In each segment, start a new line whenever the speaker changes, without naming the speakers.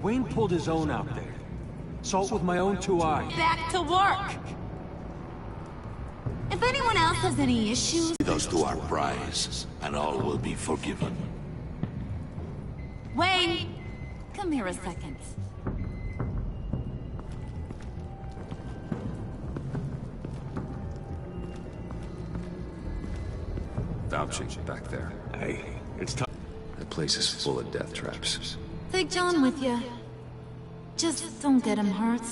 Wayne pulled his own out there. Saw it with my own 2 eyes.
Back to work! If anyone else has any issues...
Lead us to our prize, and all will be forgiven.
Wayne! Come here a second.
Vouching back there.
Hey, it's time.
That place is full of death traps.
Take John with you. Just don't get him hurt.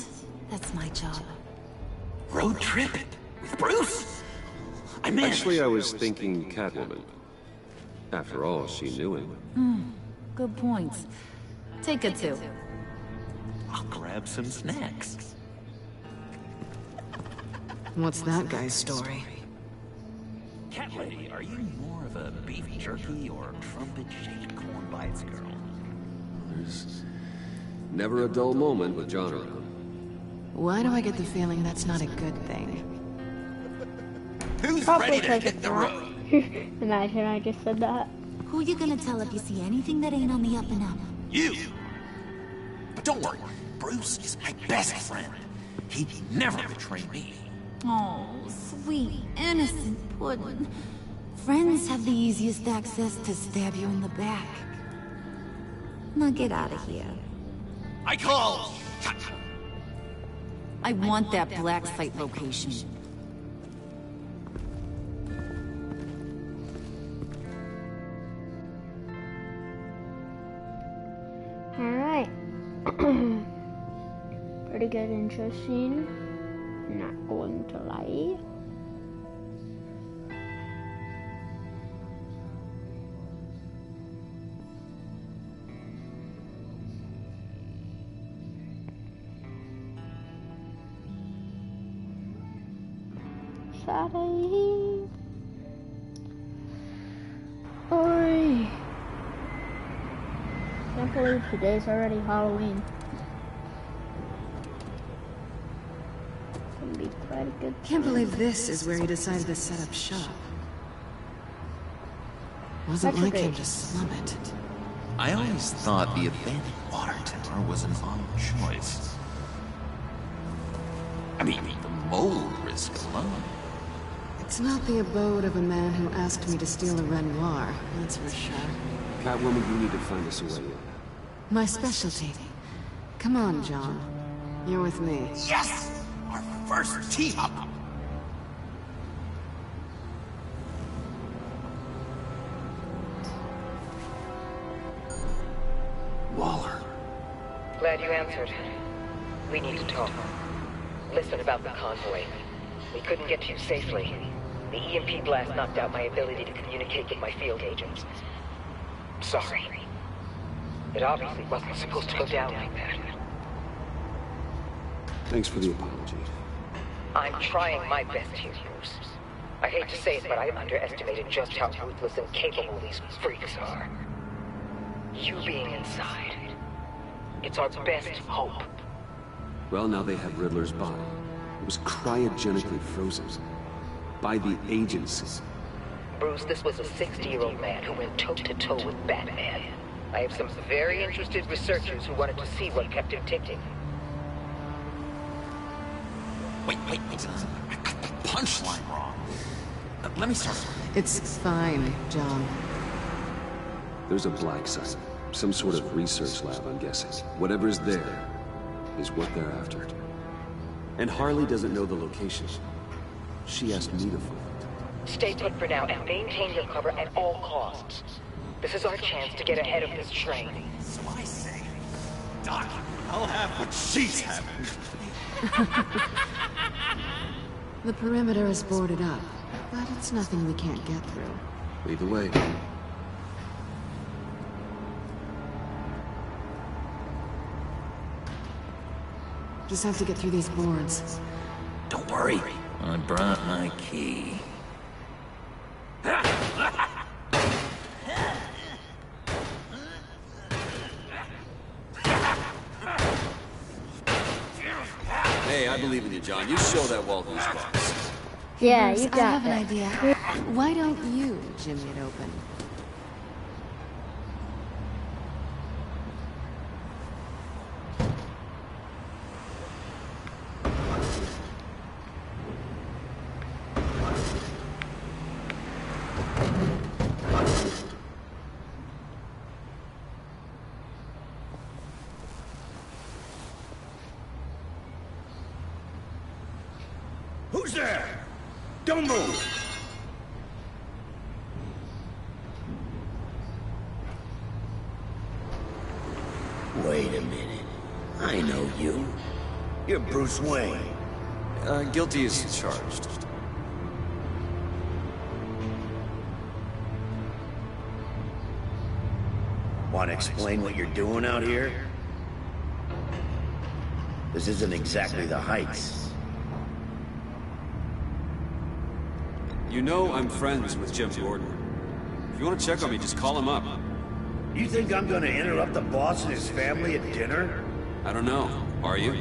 That's my job.
Road trip? With Bruce? I mean...
Actually, I was thinking Catwoman. After all, she knew him.
Good point. Take it too.
I'll grab some snacks.
What's that guy's story?
Cat lady, are you more of a beef jerky or trumpet-shaped corn bites girl?
There's never a dull moment with John around.
Why do I get the feeling that's not a good thing?
Who's
Probably
ready to
because
hit
it's
the
not.
road?
Imagine I just said that.
Who you gonna tell if you see anything that ain't on the up and up?
You! But don't worry, Bruce is my best friend. He'd never betray me.
Oh, sweet, innocent Puddin'. Friends have the easiest access to stab you in the back. Now get out of here.
I call...
I want that black site location.
Alright. Pretty good intro scene. Not going to lie. Sorry. Oi. Can't believe today's already Halloween. Gonna be quite a good
Can't believe this is where he decided to set up shop. Wasn't like him to slum it.
I always thought the abandoned water tower was an odd choice. I mean, the mold risk alone.
It's not the abode of a man who asked me to steal a Renoir, that's for sure.
Catwoman, you need to find us a way in.
My specialty. Come on, John. You're with me.
Yes! Our first team-up!
Waller.
Glad you answered. We need to talk. Listen about the convoy. We couldn't get to you safely. The EMP blast knocked out my ability to communicate with my field agents. Sorry. It obviously wasn't supposed to go down like that.
Thanks for the apology.
I'm trying my best here, Bruce. I hate to say it, but I underestimated just how ruthless and capable these freaks are. You being inside, it's our best hope.
Well, now they have Riddler's body. It was cryogenically frozen. By the agency.
Bruce, this was a 60-year-old man who went toe-to-toe with Batman. I have some very interested researchers who wanted to see what kept him ticking.
Wait. I got the punchline wrong. Let me start.
It's fine, John.
There's a black site. Some sort of research lab, I'm guessing. Whatever's there is what they're after. And Harley doesn't know the location. She asked me to find it.
Stay put for now and maintain your cover at all costs. This is our chance to get ahead of this train.
So I say, Doc, I'll have what she's having.
The perimeter is boarded up, but it's nothing we can't get through.
Lead the way.
Just have to get through these boards.
Don't worry, I brought my key.
Hey, I believe in you, John. You show that wall who's boss.
Yeah,
Bruce,
you
I
got
have an
it.
idea. Why don't you jimmy it open?
Don't move! Wait a minute. I know you. You're Bruce Wayne.
Guilty as charged.
Want to explain what you're doing out here? This isn't exactly the Heights.
You know I'm friends with Jim Gordon. If you want to check on me, just call him up.
You think I'm gonna interrupt the boss and his family at dinner?
I don't know. Are you?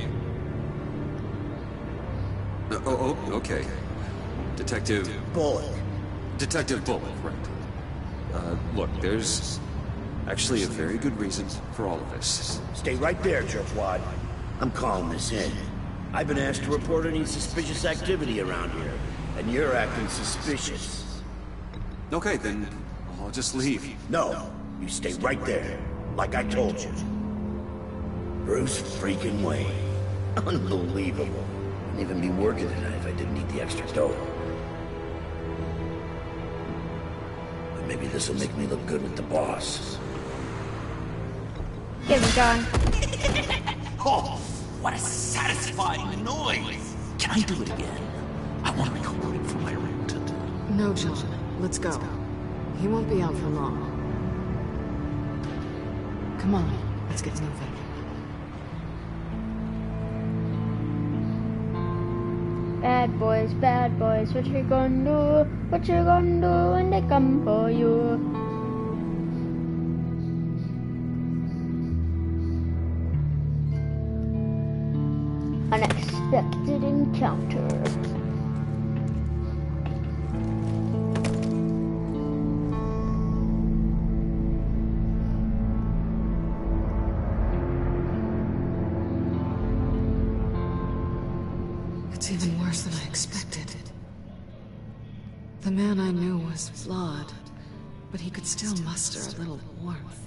Oh, okay. Detective...
Bullock.
Detective Bullock, right. Look, there's actually a very good reason for all of this.
Stay right there, Jerkwad. I'm calling this in. I've been asked to report any suspicious activity around here, and you're acting suspicious.
Okay, then I'll just leave.
No, you stay right there, like I told you. Bruce freaking Wayne. Unbelievable. Wouldn't even be working tonight if I didn't need the extra dough. But maybe this'll make me look good with the boss.
Get him, John.
Oh, what a satisfying noise! Can I do it again? I want to record it for my rented.
No, John. Let's go. He won't be out for long. Come on, let's get moving.
Bad boys, what you gonna do? What you gonna do when they come for you? Unexpected encounter.
It's even worse than I expected. The man I knew was flawed, but he could still muster a little warmth.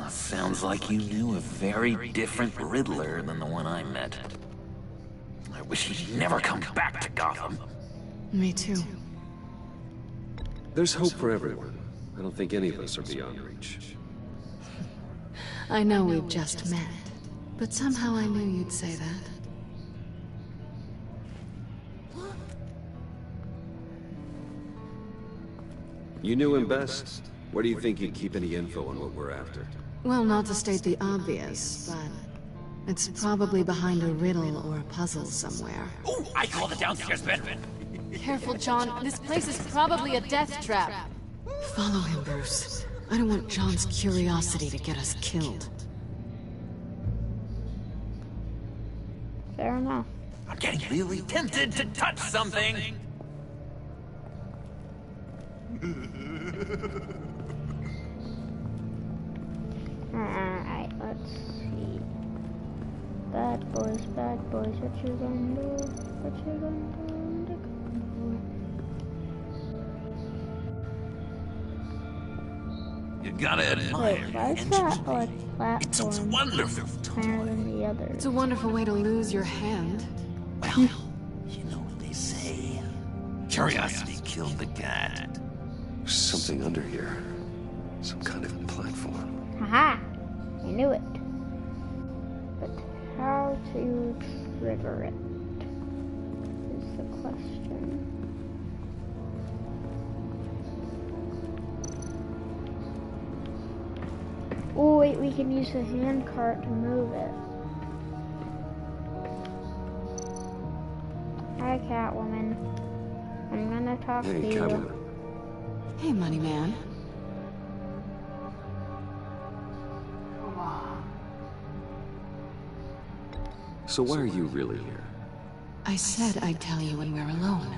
Sounds like you knew a very different Riddler than the one I met. I wish he'd never come back to Gotham.
Me too.
There's hope for everyone. I don't think any of us are beyond reach.
I know we've just met, but somehow I knew you'd say that.
You knew him best. Where do you think you'd keep any info on what we're after?
Well, not to state the obvious, but it's probably behind a riddle or a puzzle somewhere.
Oh, I call the downstairs bedroom.
Careful, John. This place is probably a death trap.
Follow him, Bruce. I don't want John's curiosity to get us killed.
Fair enough.
I'm getting really tempted to touch something.
Alright, let's see. Bad boys, what you gonna do? What you gonna do?
You gotta admire
Wait, why is
your
that
ingenuity.
like
It's a
platform
wonderful
higher
toy.
than the others?
It's a wonderful way to lose your hand.
Well, you know what they say. Curiosity killed the cat.
There's something under here. Some kind of platform.
Haha! I knew it. But how to trigger it is the question. Oh wait, we can use the hand cart to move it. Hi, Catwoman. I'm gonna talk to
Hey,
you.
Catwoman.
Hey, money man.
So why are you really here?
I said I'd tell you when we're alone.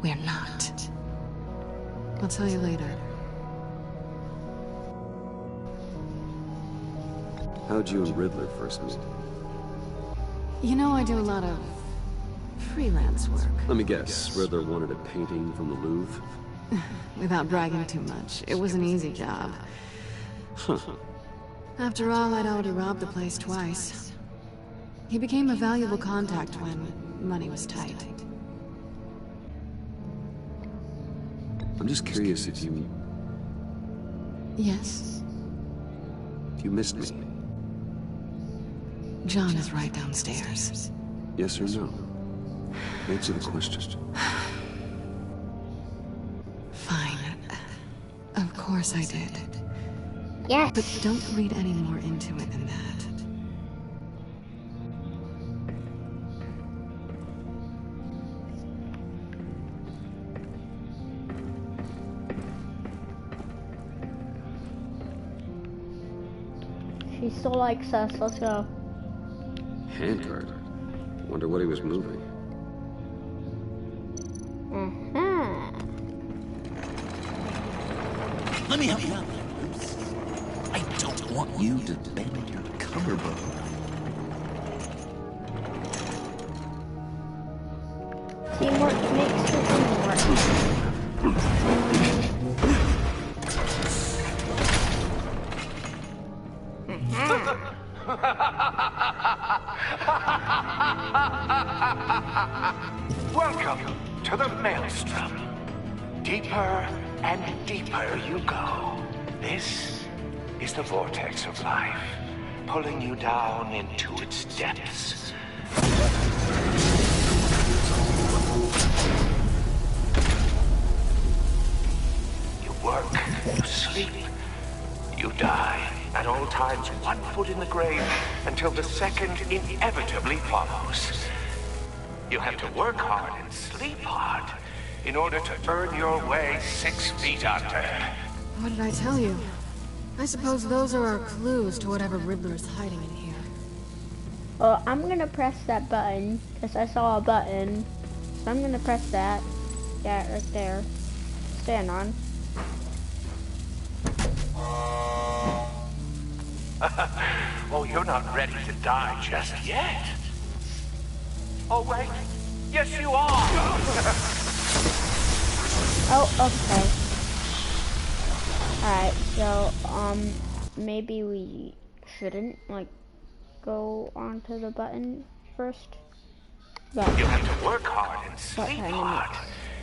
We're not. I'll tell you later.
How'd you and Riddler first meet?
You know, I do a lot of freelance work.
Let me guess, Riddler wanted a painting from the Louvre?
Without bragging too much, it was an easy job. After all, I'd already robbed the place twice. He became a valuable contact when money was tight.
I'm just curious if you
Yes?
missed me.
John is right downstairs.
Yes or no? Answer the question.
Fine. Of course I did.
Yes.
But don't read any more into it than that.
She still likes us. Let's go.
Handcart. Wonder what he was moving.
Let me help you out, Bruce. I don't want you to bend your collarbone.
Teamwork makes the dream work.
Welcome to the Maelstrom. Deeper and deeper you go. This is the vortex of life, pulling you down into its depths. You work, you sleep, you die. At all times, 1 foot in the grave until the second inevitably follows. You have to work hard and sleep hard in order to earn your way 6 feet under.
What did I tell you? I suppose those are our clues to whatever Riddler is hiding in here.
Well, I'm gonna press that button because I saw a button. So I'm gonna press that. Yeah, right there. Stand on.
Oh, you're not ready to die just yet. Oh, wait. Yes, you are.
Oh, okay. Alright, so, maybe we shouldn't, like, go onto the button first.
You have to work hard and sleep hard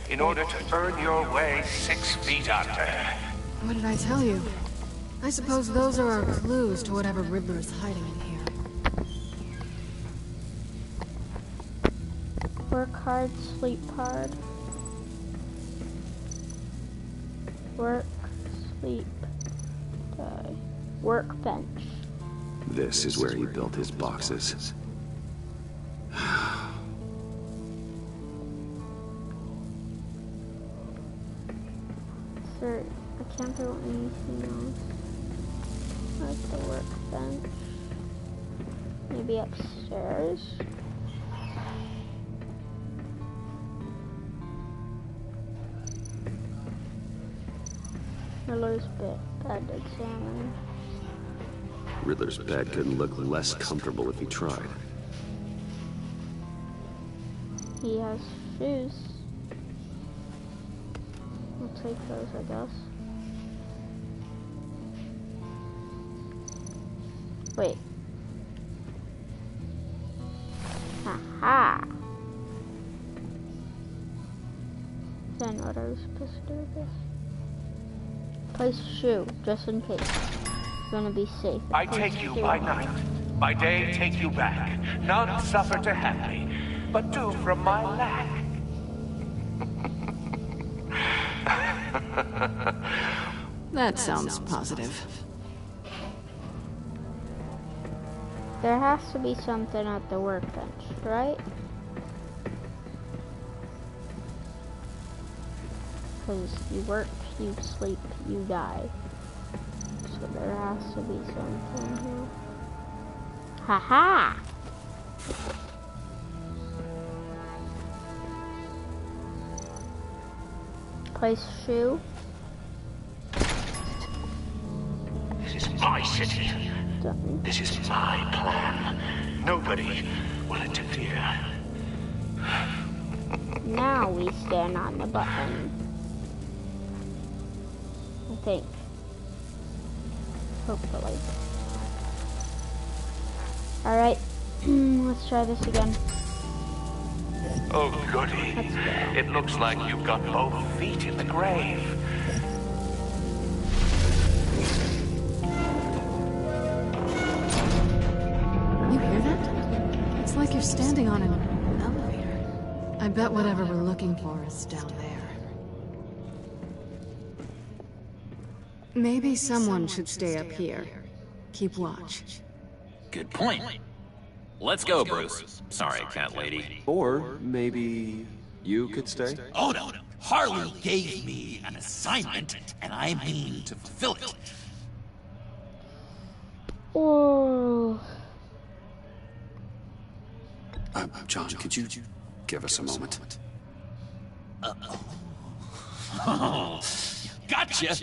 in order to earn your way 6 feet under.
What did I tell you? I suppose those are our clues to whatever Riddler is hiding in here.
Work hard, sleep hard. Work, sleep, die. Workbench.
This is where he built his boxes.
Sir, I can't do anything else. Where's the workbench? Maybe upstairs? Riddler's bed examine.
Riddler's bed couldn't look less comfortable if he tried.
He has shoes. I'll take those, I guess. Wait. Haha! Then what are we supposed to do with this? Place shoe, just in case. It's gonna be safe.
I take you by night. By day, take you back. None suffer to have me, but do from my lack.
That sounds positive.
There has to be something at the workbench, right? Because you work, you sleep, you die. So there has to be something here. Haha! Place shoe.
This is my city.
Done.
This is my plan. Nobody will interfere.
Now we stand on the button. I think. Hopefully. Alright, let's try this again.
Oh, goody. It looks like you've got both feet in the grave.
You hear that? It's like you're standing on an elevator. I bet whatever we're looking for is down there. Maybe someone should stay up here. Keep watch.
Good point. Let's go, Bruce. Sorry, cat lady.
Or maybe you could stay?
Oh no, Harley gave me an assignment, and I mean to fulfill it.
Oh.
John, could you give us a moment?
Oh, gotcha.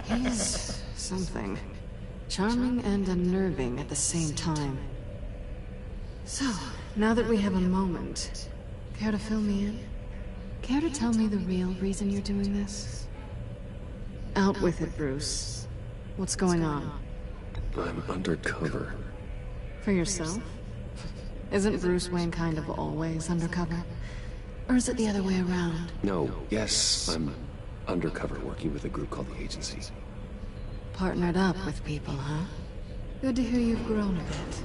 He's something. Charming and unnerving at the same time. So, now that we have a moment, care to fill me in? Care to tell me the real reason you're doing this? Out with it, Bruce. What's going on?
I'm undercover.
For yourself? Isn't Bruce Wayne kind of always undercover? Or is it the other way around?
No, yes, I'm undercover working with a group called the Agency.
Partnered up with people, huh? Good to hear you've grown a bit.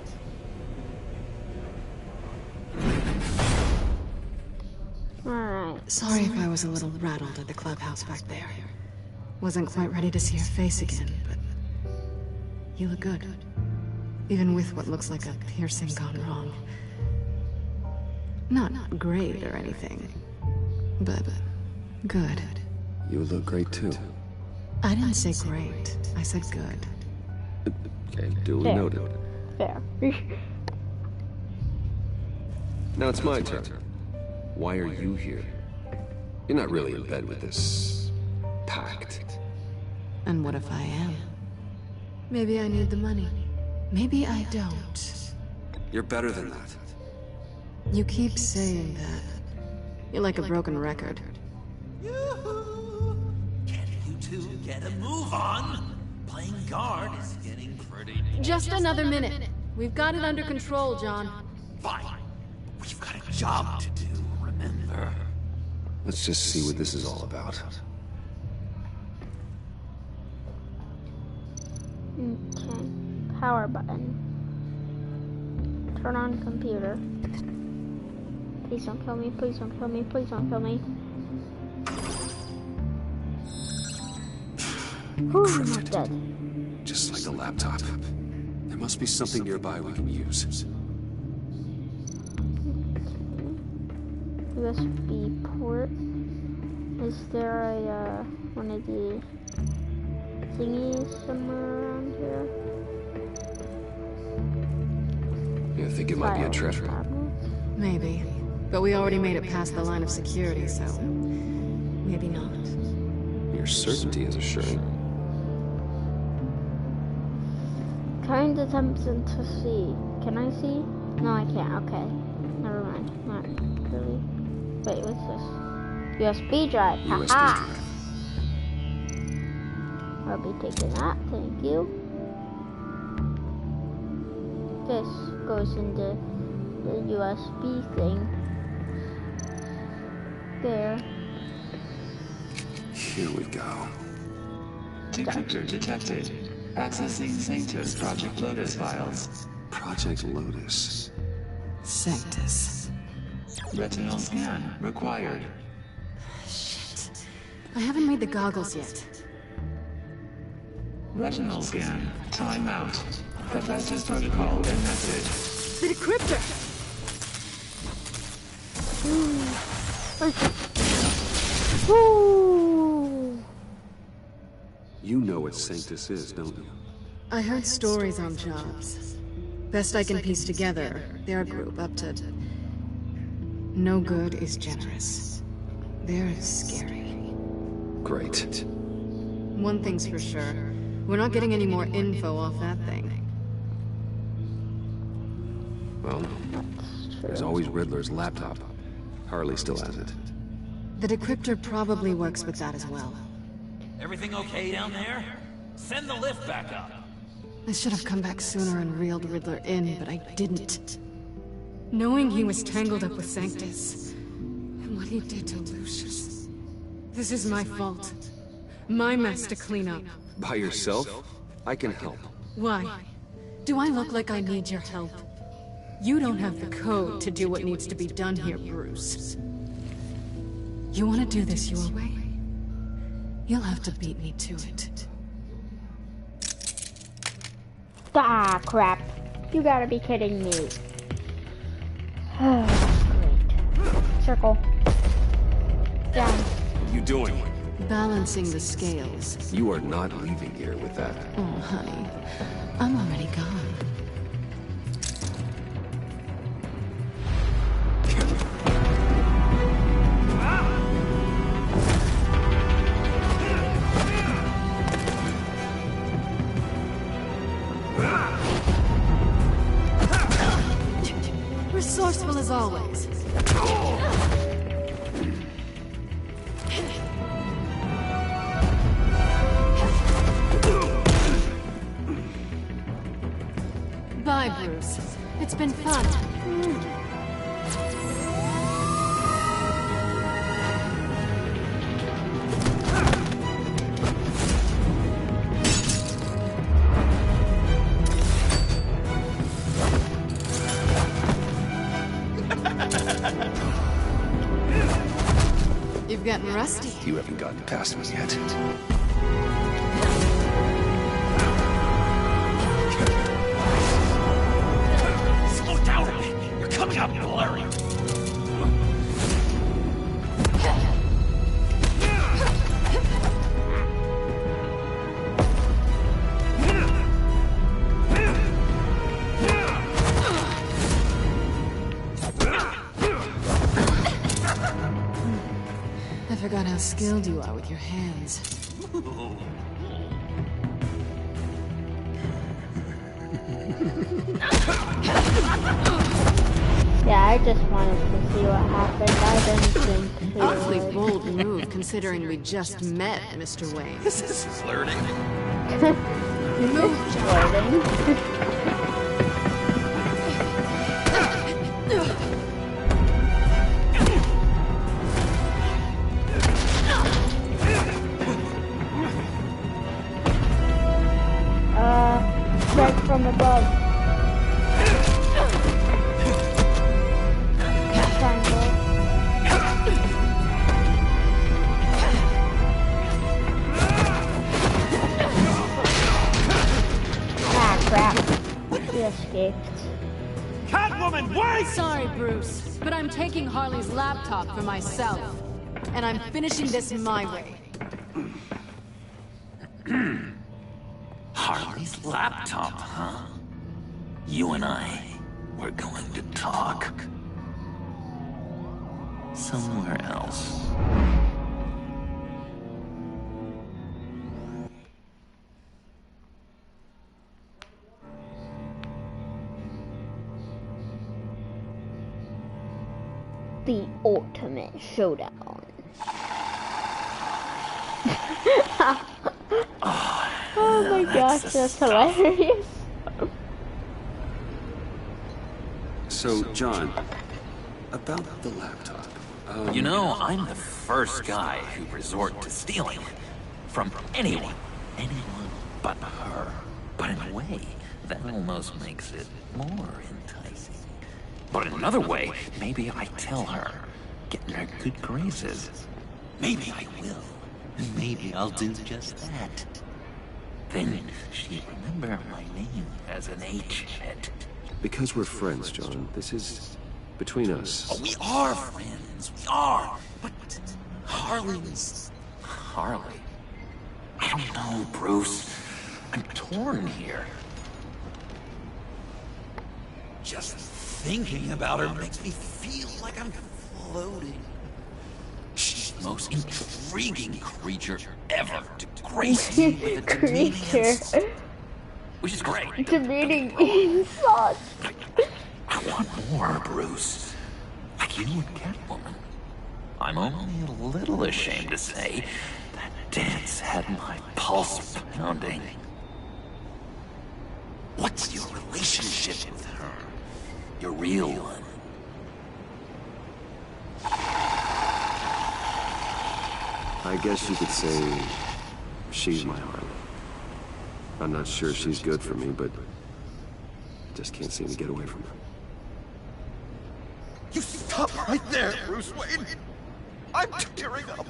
Alright.
Sorry if I was a little rattled at the clubhouse back there. Wasn't quite ready to see your face again, but you look good. Even with what looks like a piercing gone wrong. Not great or anything, but good.
You look great too.
I didn't say great, I said good.
Okay, duly
Fair.
noted.
Fair.
Now it's my turn. Why are you here? You're not really in bed with this pact.
And what if I am? Maybe I need the money. Maybe I don't.
You're better than that.
You keep saying that. You're like a broken record.
Yoo-hoo! Can you two get a move on? Playing guard is getting pretty...
Just another minute. We've got it under control, John.
Fine. We've got a job to do, remember?
Let's just see what this is all about.
Okay. Power button. Turn on computer. Please don't kill me, please don't kill me, please don't kill me. Whew, I'm not dead.
Just like the laptop. There must be something nearby we can use.
USB port. Is there a, one of the thingies somewhere around here?
You think it might be a treasure?
Maybe. But we already made it past the line of security, so... maybe not.
Your certainty is assuring.
Kinda tempted to see. Can I see? No, I can't. Okay. Never mind. Not really. Wait, what's this? USB drive.
USB
Haha!
drive.
I'll be taking that. Thank you. This goes into the USB thing. There.
Here we go.
Decryptor detected. Accessing Sanctus Project Lotus files.
Project Lotus.
Sanctus.
Retinal scan required.
Shit. I haven't made the goggles yet.
Retinal scan. Timeout. Hephaestus protocol enacted.
The decryptor!
Woo!
You know what Sanctus is, don't you?
I heard stories on jobs. Best I can piece together, they're a group up to... no good is generous. They're scary.
Great.
One thing's for sure. We're not getting any more info off that thing.
Well, there's always Riddler's laptop. Harley still has it.
The decryptor probably works with that as well.
Everything okay down there? Send the lift back up.
I should have come back sooner and reeled Riddler in, but I didn't. Knowing he was tangled up with Sanctus, and what he did to Lucius. This is my fault. My mess to clean up.
By yourself? I can help.
Why? Do I look like I need your help? You don't have the code to do what needs to be done here, Bruce. You want to do this your way? You'll have to beat me to it.
Ah, crap. You gotta be kidding me. Great. Circle. Down.
What are you doing?
Balancing the scales.
You are not leaving here with that.
Oh, honey. I'm already gone. Resourceful as always. Bye, Bruce. It's been fun. You've gotten rusty.
You haven't gotten past me yet.
Slow down a bit. You're coming out blurry.
I forgot how skilled you are with your hands.
Yeah, I just wanted to see what happened. I didn't think to...
Awfully bold move, considering we just met, Mr. Wayne.
This is flirting.
Move,
Flirting. Strike from above. Triangle. Ah, crap. He escaped.
Catwoman, wait!
Sorry, Bruce, but I'm taking Harley's laptop for myself. And I'm finishing this my way.
Harley's laptop, huh? You and I, we're going to talk. Somewhere else.
The ultimate showdown. Oh my gosh, that's hilarious.
So, John, about the laptop.
You know, I'm the first guy who resort to stealing from anyone but her. But in a way, that almost makes it more enticing. But in another way, maybe I tell her, get in her good graces. Maybe I will. And maybe I'll do just that. Then she'll remember my name as an H-head.
Because we're friends, John, this is between us.
Oh, we are friends. We are. But Harley was...
Harley? I don't know, Bruce. I'm torn here.
Just thinking about her makes me feel like I'm floating. She's the most intriguing creature ever to grace me with a demeaning insult. Which is great.
Demeaning insult.
I want more, Bruce. Like you and Catwoman. I'm only a little ashamed to say that dance had my pulse pounding. What's your relationship with her? Your real one?
I guess you could say she's my Harley. I'm not sure she's good for me, but I just can't seem to get away from her.
You stop right there, Bruce Wayne. I'm tearing up.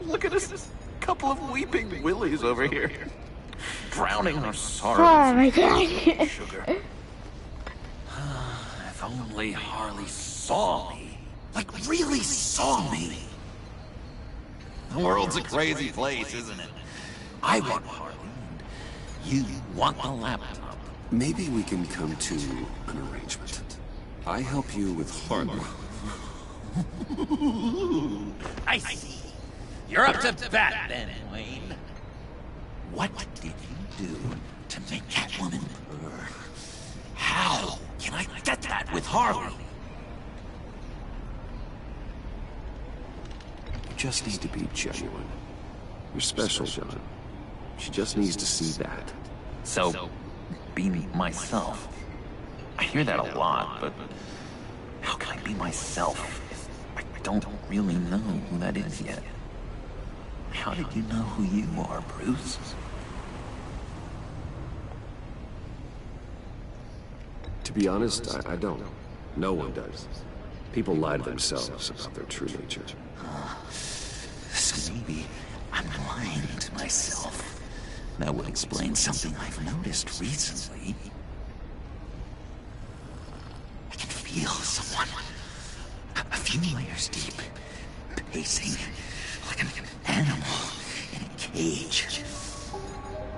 Look at us, this couple of weeping willies over here. Drowning our sorrows.
Oh my god.
Sugar. If only Harley saw me. Like, really saw me. The world's a crazy place, isn't it? I want Harley, and you want the laptop.
Maybe we can come to an arrangement. I help you with Harley.
I see. You're up to bat then, Wayne. What did you do to make Catwoman purr? How can I get that with Harley?
You just need to be genuine. You're special, John. She just needs to see that.
So, be myself. I hear that a lot, but how can I be myself if I don't really know who that is yet? How did you know who you are, Bruce?
To be honest, I don't. No one does. People lie to themselves about their true nature.
So maybe I'm lying to myself. That would explain something I've noticed recently. I can feel someone a few layers deep, pacing like an animal in a cage,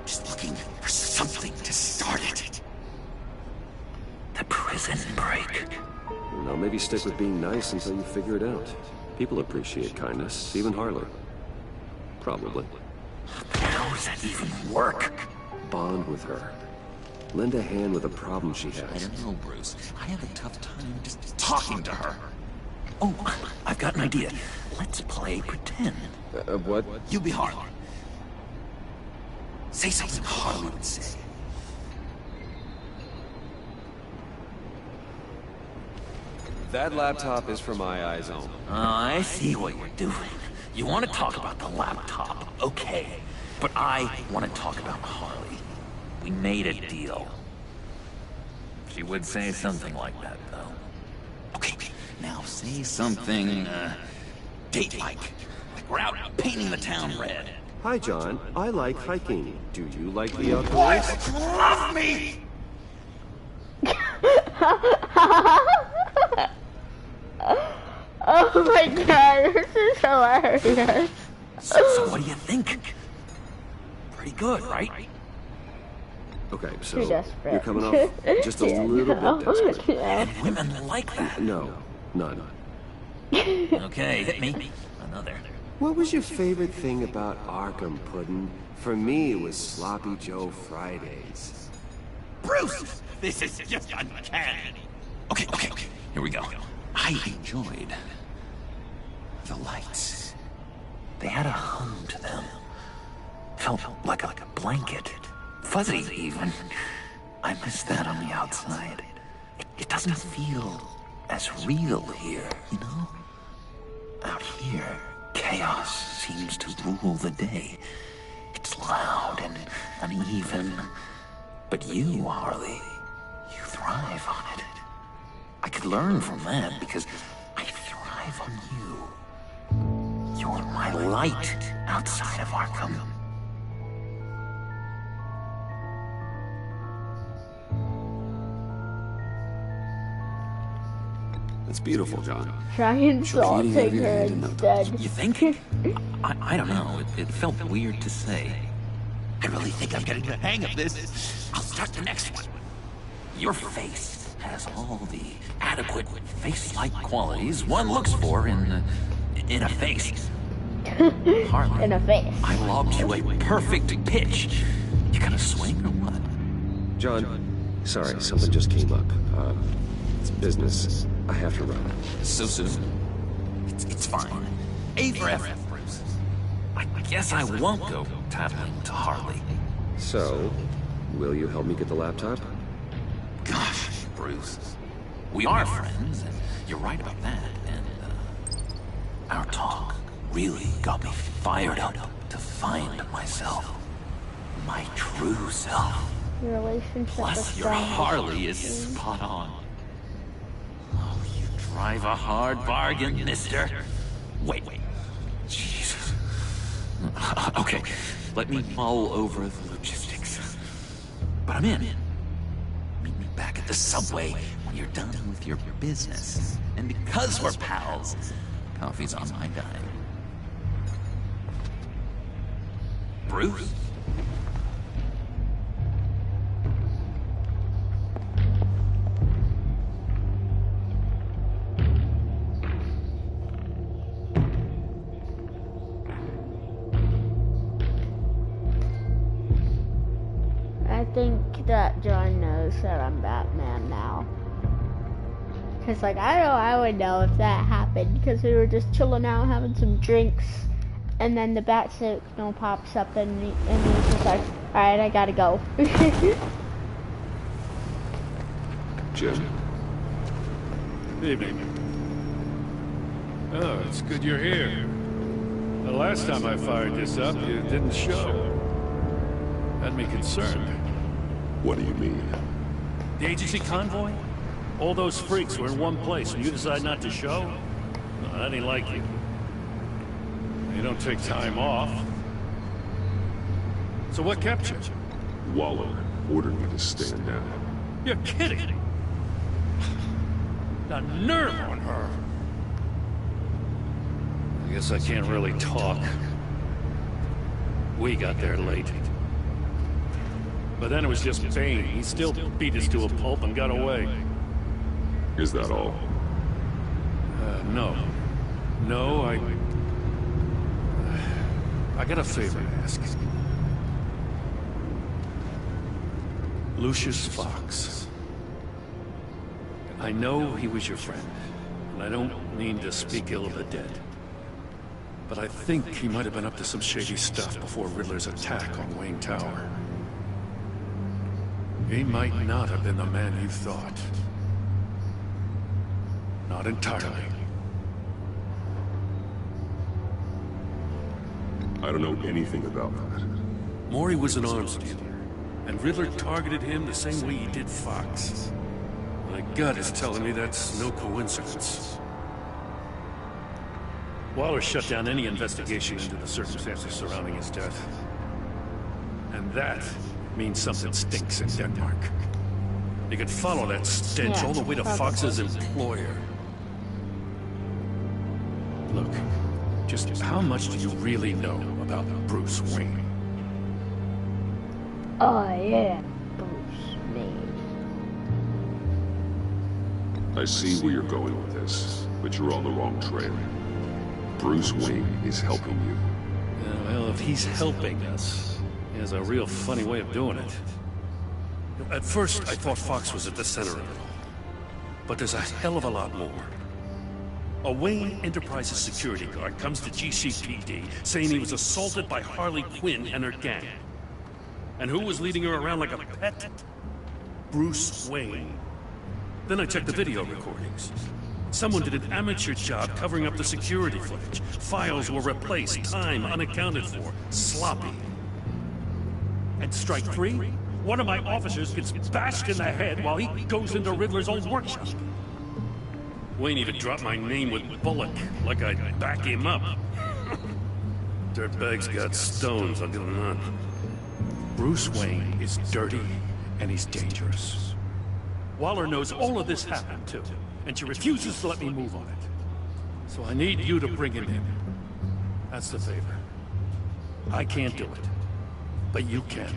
just looking for something to start it. The prison break.
Now maybe stick with being nice until you figure it out. People appreciate kindness, even Harley. Probably.
How does that even work?
Bond with her. Lend a hand with a problem she has.
I don't know, Bruce. I have a tough time just talking to her. Oh, I've got an idea. Let's play pretend.
What?
You be Harley. Say something Harley would say.
That laptop is for my eyes only.
I see what you're doing. You want to talk about the laptop, okay. But I want to talk about Harley. We made a deal. She would say something like that, though. Okay, now say something, date-like. Like we're out painting the town red.
Hi, John. I like hiking. Do you like the outdoors?
Boys, love me!
Oh my god, this is hilarious.
So what do you think? Pretty good, right?
Okay, so
Too desperate.
you're coming off just a little bit desperate.
Yeah.
And women like that.
No, none.
Okay, hit me. Another.
What was your favorite thing about Arkham, Puddin'? For me, it was Sloppy Joe Fridays.
Bruce! This is just uncanny. Okay, here we go. I enjoyed the lights. They had a hum to them. Felt like a blanket. Fuzzy, even. I miss that on the outside. It doesn't feel as real here, you know? Out here, chaos seems to rule the day. It's loud and uneven. But you, Harley, you thrive on it. I could learn from that because I thrive on you. You're my light outside of Arkham.
It's beautiful, John.
Try insulting her instead.
You think? I don't know. It felt weird to say. I really think I'm getting the hang of this. I'll start the next one. Your face has all the adequate face-like qualities one looks for in a face. Harley,
In a face.
I lobbed you a perfect pitch. You gonna swing or what?
John, sorry, something just came up. It's business. I have to run.
So soon? It's fine. A for effort, Bruce. I guess I won't go tattling to Harley.
So, will you help me get the laptop?
Gosh, Bruce. We are friends, and you're right about that, and, our talk really got me fired up to find myself. My true self.
Your relationship
Plus,
with
your
John
Harley is spot on. Oh, you drive a hard bargain, mister. Wait. Jesus. Okay, let me mull over the logistics. But I'm in. Meet me back at the subway when you're done with your business. And because we're pals, coffee's on my dime. Bruce?
I think that John knows that I'm Batman now. Cause like, I know I would know if that happened, because we were just chilling out having some drinks, and then the bat signal pops up, and he's just like, alright, I gotta go.
Jim.
Evening. Oh, it's good you're here. The last time I fired this up, you didn't show. Had me concerned.
What do you mean?
The agency convoy? All those freaks were in one place and you decide not to show? No, that ain't like you. You don't take time off. So what kept you?
Waller ordered me to stand down.
You're kidding! The nerve on her! I guess I can't really talk. We got there late. But then it was just Bane. He still beat us to a pulp and got away.
Is that all?
No. No, I got a favor to ask. Lucius Fox. I know he was your friend, and I don't mean to speak ill of the dead. But I think he might have been up to some shady stuff before Riddler's attack on Wayne Tower. He might not have been the man you thought. Not entirely.
I don't know anything about that.
Maury was an arms dealer, and Riddler targeted him the same way he did Fox. My gut is telling me that's no coincidence. Waller shut down any investigation into the circumstances surrounding his death. And that means something stinks in Denmark. You could follow that stench all the way to Fox's employer. Look, just how much do you really know about Bruce Wayne?
I am Bruce Wayne.
I see where you're going with this, but you're on the wrong trail. Bruce Wayne is helping you.
Well, if he's helping us, he has a real funny way of doing it. At first, I thought Fox was at the center of it all. But there's a hell of a lot more. A Wayne Enterprises security guard comes to GCPD saying he was assaulted by Harley Quinn and her gang. And who was leading her around like a pet? Bruce Wayne. Then I checked the video recordings. Someone did an amateur job covering up the security footage. Files were replaced, time unaccounted for, sloppy. And strike three? One of my officers gets bashed in the head while he goes into Riddler's old workshop. Wayne even dropped my name with Bullock, like I'd back him up. Dirtbag's got stones, I'll give him that. Bruce Wayne is dirty, and he's dangerous. Waller knows all of this happened, too, and she refuses to let me move on it. So I need you to bring him in. That's the favor. I can't do it, but you can.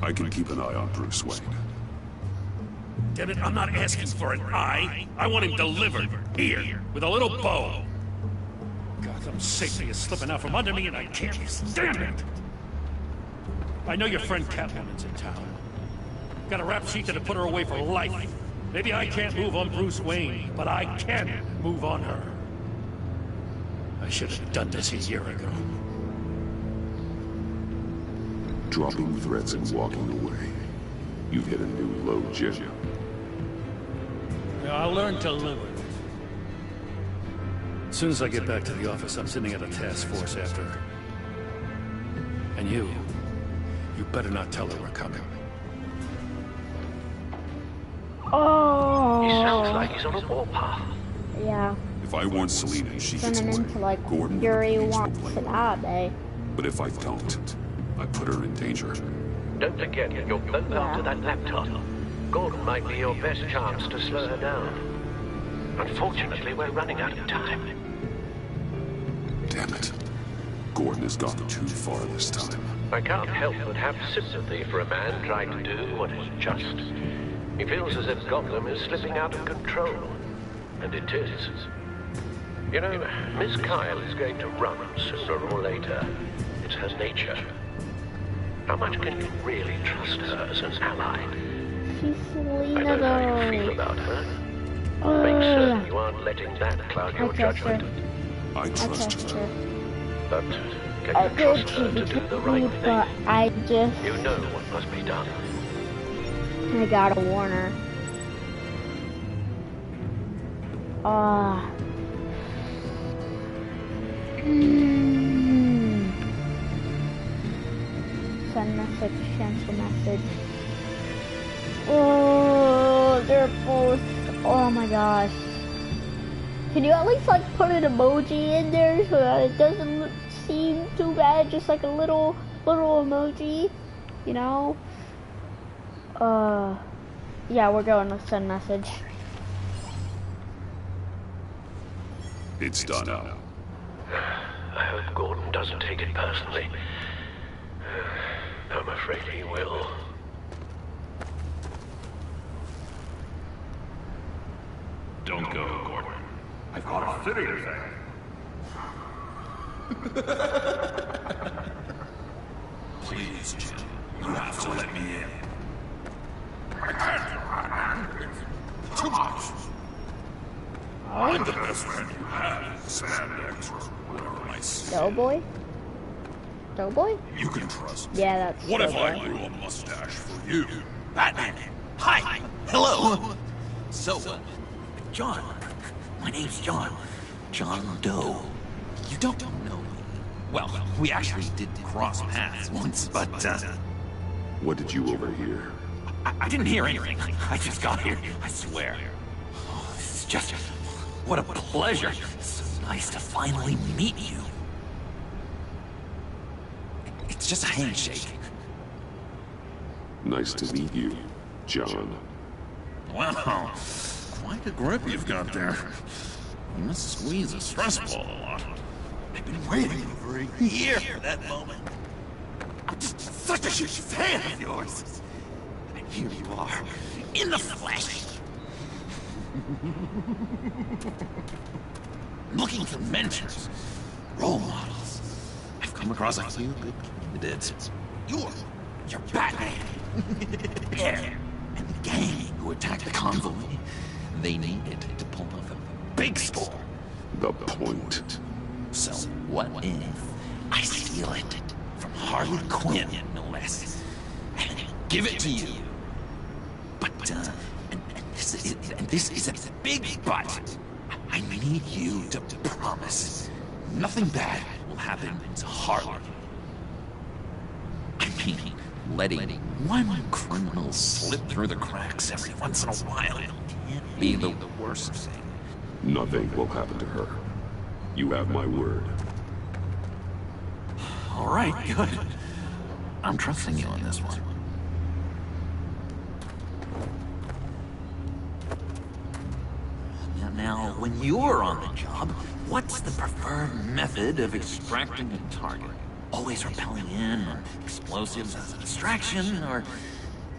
I can keep an eye on Bruce Wayne.
Damn it, I'm not asking for an eye. I want him delivered, here, with a little bow. Gotham's safety is slipping out from under me and I can't stand it. I know your friend Catwoman's in town. Got a rap sheet that'll put her away for life. Maybe I can't move on Bruce Wayne, but I can move on her. I should have done this a year ago.
Dropping threats and walking away. You've hit a new low, Jim.
Yeah, I'll learn to live with it. As soon as I get back to the office, I'm sitting at a task force after her. And you better not tell her we're coming.
Oh.
He sounds like he's on a warpath.
Yeah.
If I warn Selina and she gets
Turning
away,
into like
Gordon
Yuri
will
wants an Abe.
But if I don't, I put her in danger.
Don't forget, you're both after that laptop. Gordon might be your best chance to slow her down. Unfortunately, we're running out of time.
Damn it. Gordon has gone too far this time.
I can't help but have sympathy for a man trying to do what is just. He feels as if Gotham is slipping out of control. And it is. You know, Miss Kyle is going to run sooner or later. It's her nature. How much can you really trust her as an ally?
She's Selina,
I know how you feel about her. Make certain you aren't letting that cloud your judgment.
I trust her.
But can
I
you trust her to do the right
but
thing?
I just...
You know what must be done.
I gotta warn her. Send message, cancel message. Oh, they're both... Oh my gosh. Can you at least like put an emoji in there so that it doesn't seem too bad? Just like a little emoji, you know? Yeah, we're going to send message.
It's done now.
I hope Gordon doesn't take it personally. I'm afraid he will.
Don't go, Gordon.
I've got a fitting thing.
Please, Jim. You have to let me in.
I can't. Too much.
I'm the best friend you have, Spandex, or whatever I say.
Doughboy? Doughboy?
You can trust me.
Yeah, that's
What if I
Doughboy.
grew a mustache for you?
Batman! Hi! Hello! So, John. My name's John. John Doe. You don't know me. Well, we actually did cross paths once, but,
What did you overhear?
I didn't hear anything. I just got here, I swear. Oh, this is just... What a pleasure. It's so nice to finally meet you. It's just a handshake.
Nice to meet you, John.
Wow. Quite a grip you've got there. You must squeeze a stress ball a lot.
I've been waiting for a year for that moment. I'm just such a huge fan of yours. And here you are, in the flesh. Looking for mentors, role models. I've come across a few good candidates. You're Batman. Air and the gang who attacked the convoy. They needed to pull off a big score.
The point.
So what if I steal it from Harley Quinn, no less, and give it to you? But this is a big but. I need you to promise nothing bad will happen to Harley. I mean, letting one criminal slip through the cracks every once in a while can't be the worst thing.
Nothing will happen to her. You have my word.
All right, good. I'm trusting you on this one. Now, when you're on the job, what's the preferred method of extracting a target? Always rappelling in on explosives as a distraction, or...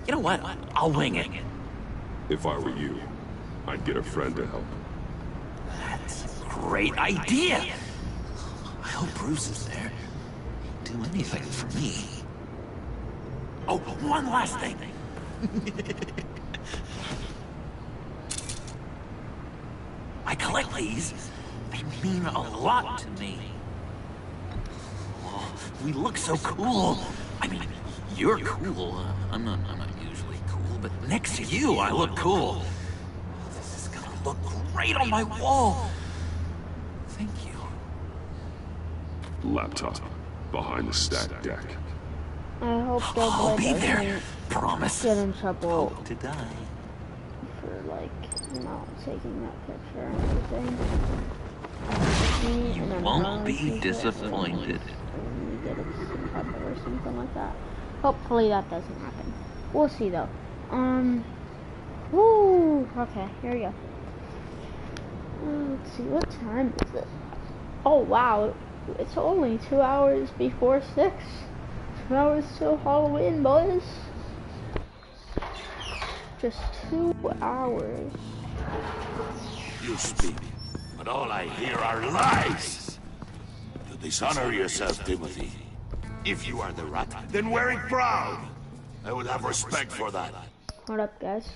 You know what? I'll wing it.
If I were you, I'd get a friend to help.
That's a great idea! I hope Bruce is there. He'd do anything for me. Oh, one last thing. I collect these. They mean a lot to me. Oh, we look so cool. I mean, you're cool. I'm not usually cool, but next to you, I look cool. This is gonna look great on my wall. Thank you.
Laptop. Behind the stack deck.
I hope
I'll be
Doughboy
there.
doesn't
Promise.
get in trouble
Hope to die.
for, like, not taking that picture and everything.
You won't be disappointed.
And get it some trouble or something like that. Hopefully that doesn't happen. We'll see though. Woo! Okay, here we go. Let's see, what time is it? Oh wow, it's only 2 hours before 6. 2 hours till Halloween, boys. Just 2 hours.
You speak, but all I hear are lies. You dishonor yourself, Timothy. If you are the rat, then wear it proud. I would have respect for that.
What up, guys?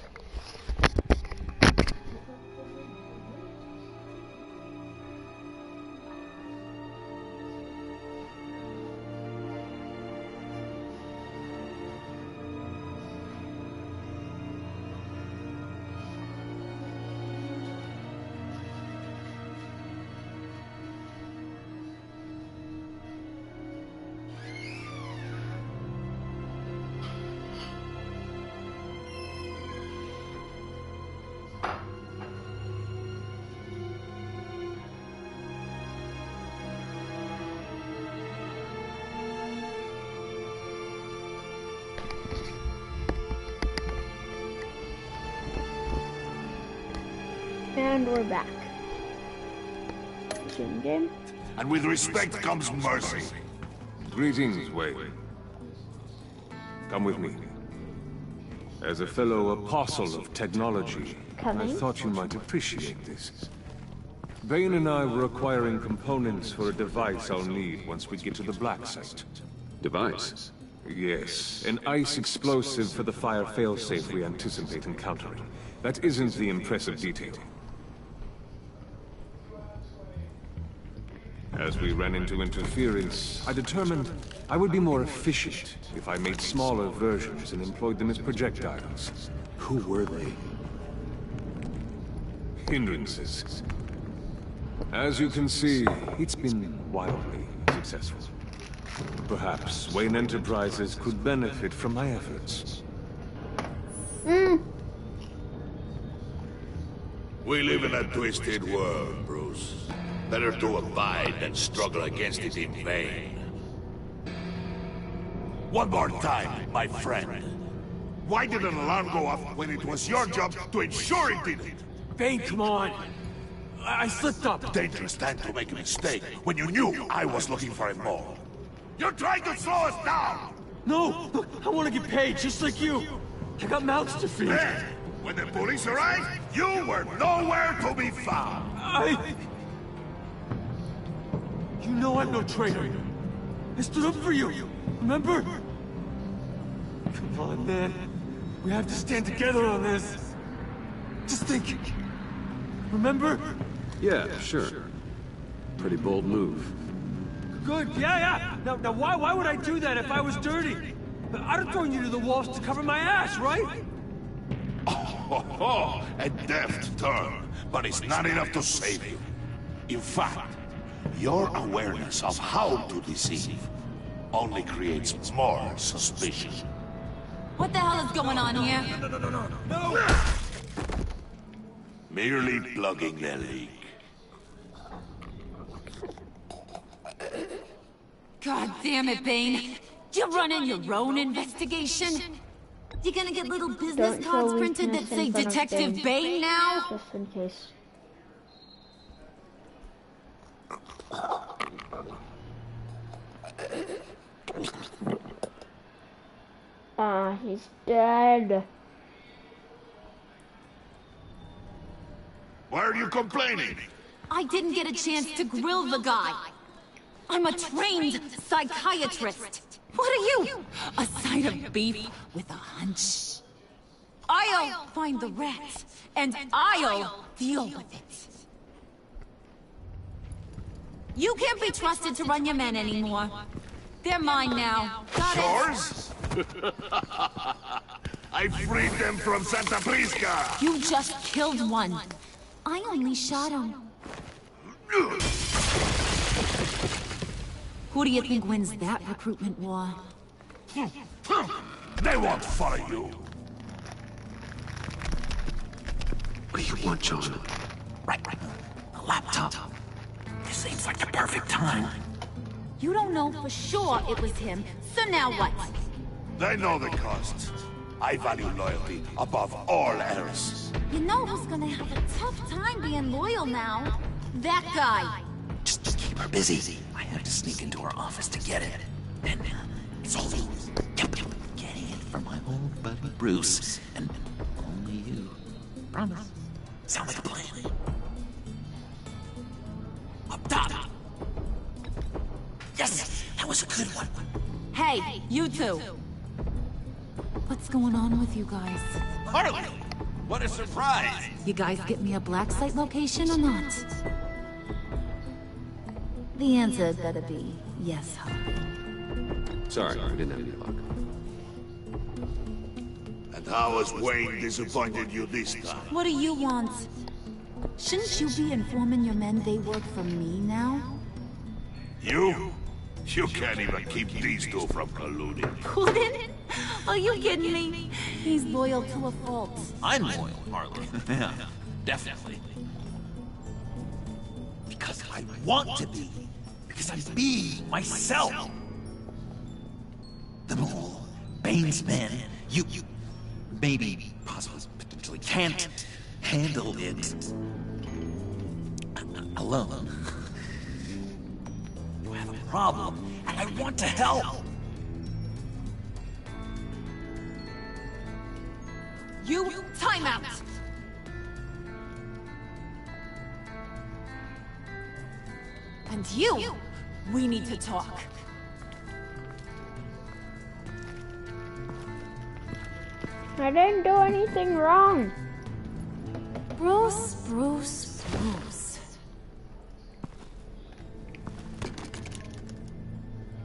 And we're back. Gym game.
And with respect comes mercy.
Greetings, Wayne. Come with me. As a fellow apostle of technology, I thought you might appreciate this. Bane and I were acquiring components for a device I'll need once we get to the Black Site.
Device?
Yes, an ice explosive for the fire failsafe we anticipate encountering. That isn't the impressive detail. As we ran into interference, I determined I would be more efficient if I made smaller versions and employed them as projectiles.
Who were they?
Hindrances. As you can see, it's been wildly successful. Perhaps Wayne Enterprises could benefit from my efforts.
We live in a twisted world, Bruce. Better to abide than struggle against it in vain. One more time, my friend. Why did an alarm go off when it was your job to ensure it didn't?
Bane, come on! I slipped up!
Dangerous time to make a mistake when you knew I was looking for a mole. You're trying to slow us down!
No! I want to get paid, just like you! I got mouths to feed!
Then, when the police arrived, you were nowhere to be found!
You know I'm no traitor. I stood up for you, remember? Come on, man. We have to stand together on this. Just think. Remember?
Yeah, sure. Pretty bold move.
Good, yeah. Now why would I do that if I was dirty? I'd have thrown you to the walls to cover my ass, right?
Oh, a deft turn, but it's not enough to save you. In fact, your awareness of how to deceive only creates more suspicion.
What the hell is going on here?
No!
Merely plugging the leak.
God damn it, Bane. You're running your own investigation? You gonna get little business cards printed that say Detective Bane now?
Just in case. He's dead.
Why are you complaining?
I didn't get a chance to grill the guy. I'm a trained psychiatrist. What are you? A side of beef with a hunch. I'll find the rats, and I'll deal with it. You can't be trusted to run your men anymore. They're mine now. Got
Yours? I freed them from Santa Prisca!
You just killed one. I only shot him. Who do you think wins that recruitment war?
They won't follow you.
What do you want, John?
Right. The laptop. This seems like the perfect time.
You don't know for sure it was him, so now what?
They know the cost. I value loyalty above all else.
You know who's gonna have a tough time being loyal now? That guy.
Just keep her busy. I have to sneak into her office to get it. Then it's all you. Yep. Getting it for my old buddy Bruce. And only you. Promise. Sound like a plan. Up top. Yes, that was a good one.
Hey, you two. What's going on with you guys?
Harley! What a surprise!
You guys get me a black site location or not? The answer better be yes, Harley.
Sorry, we didn't have any luck.
And how has Wayne disappointed you this time?
What do you want? Shouldn't you be informing your men they work for me now?
You? You can't even keep these two from colluding.
Couldn't? Are you kidding me? He's loyal to a fault.
I'm loyal, Harley. Yeah, definitely. Because I want to be. Because I'm being myself. The Mole, Bane's men, you maybe, possibly, potentially can't handle it alone. You have a problem, and I want to help.
You, time out! And you, we need to talk.
I didn't do anything wrong.
Bruce.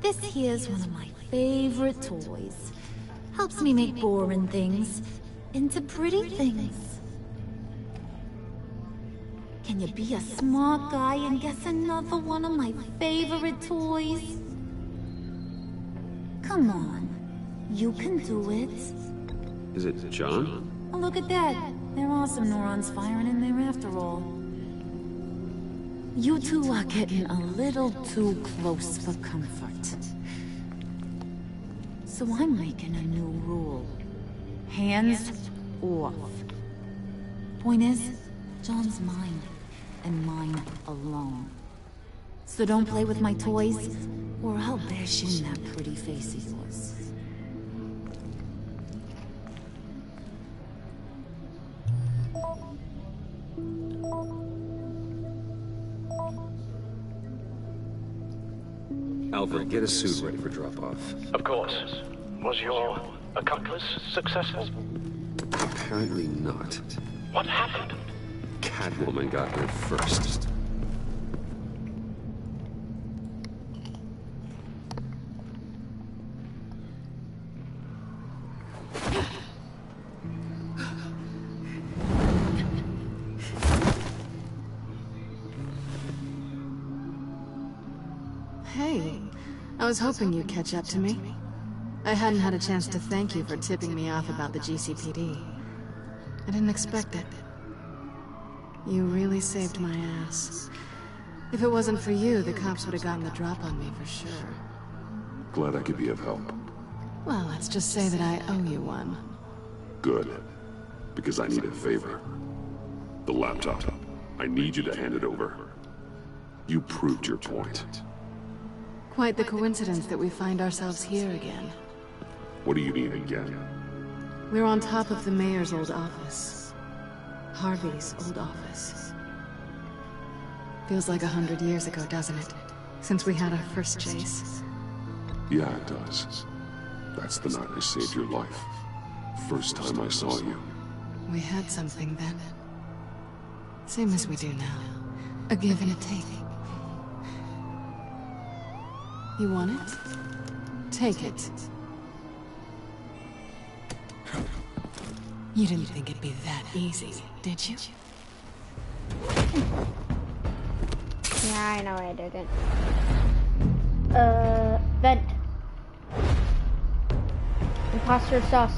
This here's one of my favorite toys. Helps me make boring things into pretty things. Can you be a smart guy and guess another one of my favorite toys? Come on, you can do it.
Is it John?
Oh, look at that. There are some neurons firing in there after all. You two are getting a little too close for comfort. So I'm making a new rule. Hands off. Point is, John's mine, and mine alone. So don't play with my toys, or I'll bash in that pretty face of yours.
Alfred, get a suit ready for drop-off.
Of course. Was your accomplice successful?
Apparently not.
What happened?
Catwoman got there first.
Hey, I was hoping you'd catch up to me. I hadn't had a chance to thank you for tipping me off about the GCPD. I didn't expect it. You really saved my ass. If it wasn't for you, the cops would have gotten the drop on me for sure.
Glad I could be of help.
Well, let's just say that I owe you one.
Good. Because I need a favor. The laptop. I need you to hand it over. You proved your point.
Quite the coincidence that we find ourselves here again.
What do you need again?
We're on top of the mayor's old office. Harvey's old office. Feels like 100 years ago, doesn't it? Since we had our first chase.
Yeah, it does. That's the night I saved your life. First time I saw you.
We had something then. Same as we do now. A give and a take. You want it? Take it. You didn't think it'd be that easy, did you?
Yeah, I know I didn't. Vent. Imposter sus.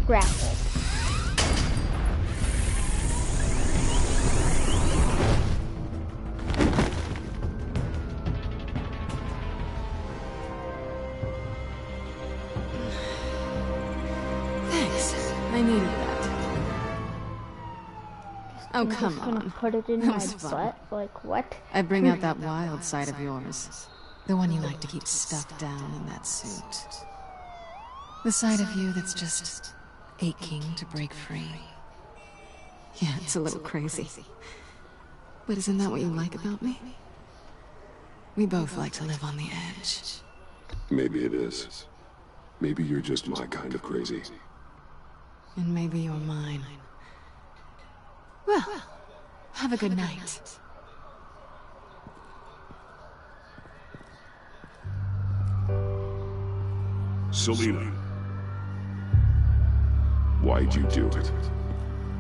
Grapple.
Thanks. I needed that. Oh, come on.
Put it in
That
my
was fun.
butt? Like, what?
I bring out that wild side of yours. The one you like to keep stuck down in that suit. The side of you that's just aching to break free. Yeah, it's a little crazy. But isn't that what you like about me? We both like to live on the edge.
Maybe it is. Maybe you're just my kind of crazy.
And maybe you're mine. Well, have a good night.
Selina. Why'd you do it?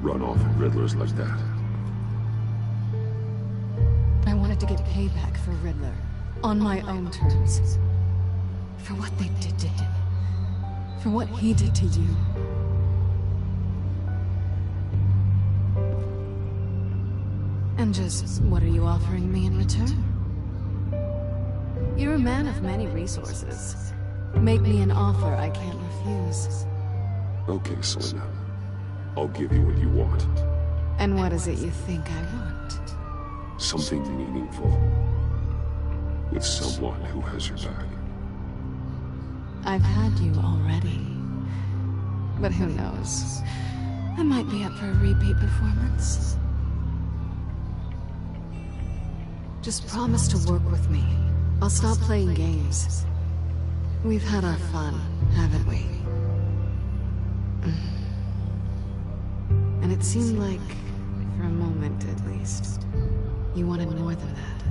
Run off at Riddlers like that?
I wanted to get payback for Riddler. On my own terms. For what they did to him. For what he did to you. And just, what are you offering me in return? You're a man of many resources. Make me an offer I can't refuse.
Okay, Selina. I'll give you what you want.
And what is it you think I want?
Something meaningful. With someone who has your back.
I've had you already. But who knows? I might be up for a repeat performance. Just promise to work with me. I'll stop playing games. We've had our fun, haven't we? And it seemed like, for a moment at least, you wanted more than that.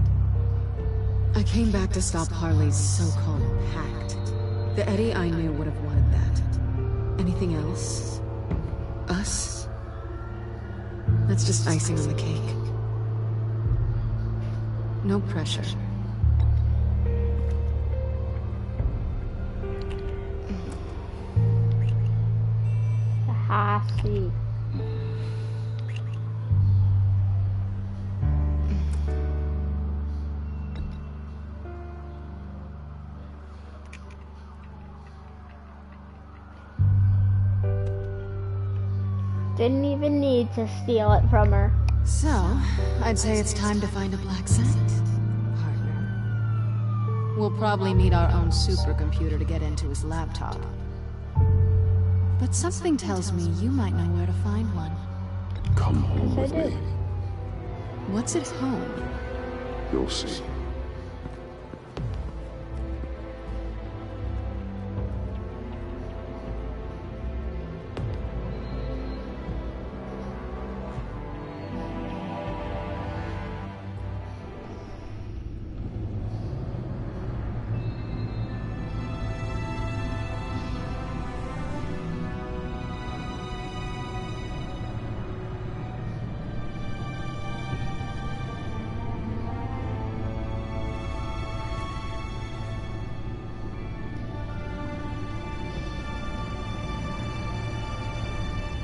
I came back to stop Harley's so-called pact. The Eddie I knew would have wanted that. Anything else? Us? That's just icing on the cake. No pressure.
See. Didn't even need to steal it from her.
So, I'd say it's time to find a black scent, partner. We'll probably need our own supercomputer to get into his laptop. But something tells me you might know where to find one.
Come home with me.
What's at home?
You'll see.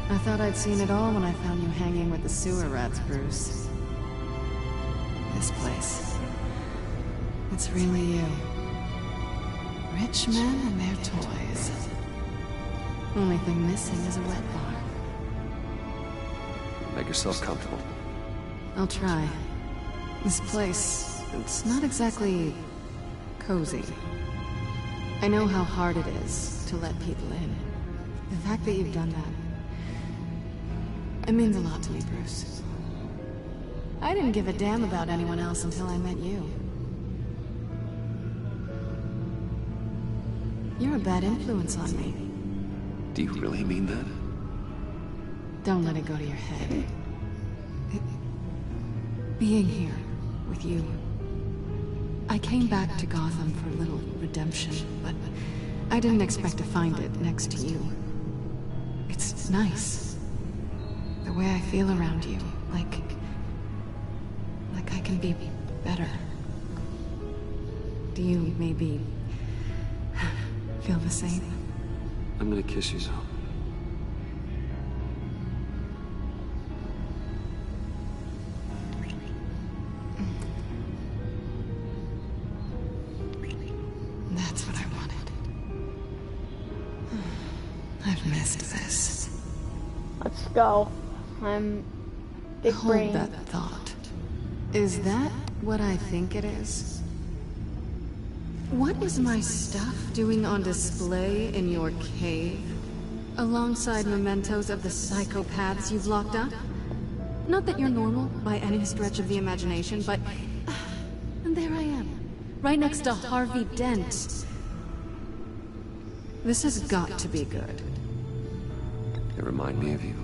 I thought I'd seen it all when I found you hanging with the sewer rats, Bruce. This place. It's really you. Rich men and their toys. Only thing missing is a wet bar.
Make yourself comfortable.
I'll try. This place, it's not exactly cozy. I know how hard it is to let people in. The fact that you've done that, it means a lot to me, Bruce. I didn't give a damn about anyone else until I met you. You're a bad influence on me.
Do you really mean that?
Don't let it go to your head. Being here with you. I came back to Gotham for a little redemption, but I didn't expect to find it next to you. It's nice. The way I feel around you, like I can be better. Do you maybe feel the same?
I'm gonna kiss you now.
That's what I wanted. I've missed this.
Let's go. I'm big brain.
Hold that thought. Is that what I think it is? What is my stuff doing on display in your cave? Alongside mementos of the psychopaths you've locked up? Not that you're normal by any stretch of the imagination, but... and there I am. Right next to Harvey Dent. This has got to be good.
They remind me of you.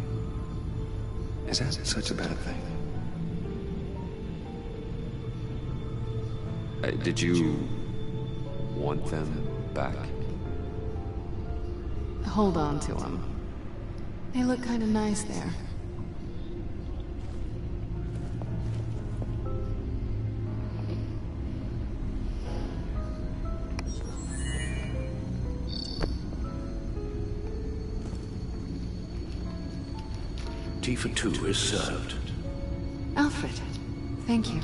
Is that such a bad thing? Did you want them back?
Hold on to them. They look kind of nice there.
Tifa 2 is served.
Alfred, thank you.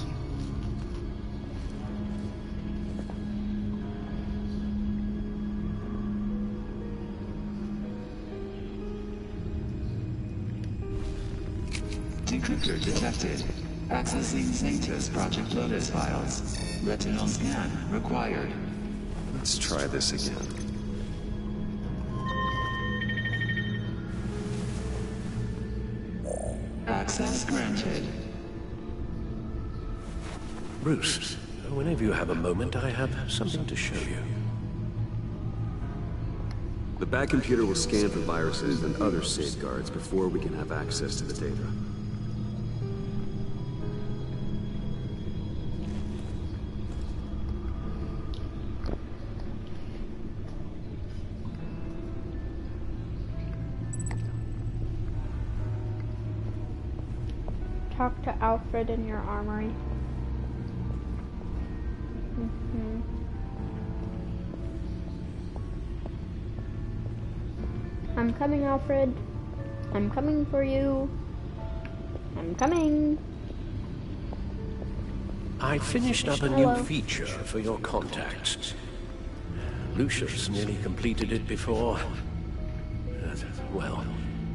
Decryptor detected. Accessing Zeta's Project Lotus files. Retinal scan required.
Let's try this again.
Access granted.
Bruce, whenever you have a moment, I have something to show you.
The back computer will scan for viruses and other safeguards before we can have access to the data.
Talk to Alfred in your armory. I'm coming, Alfred. I'm coming for you. I'm coming.
I finished up a new feature for your contacts. Lucius nearly completed it before. Well,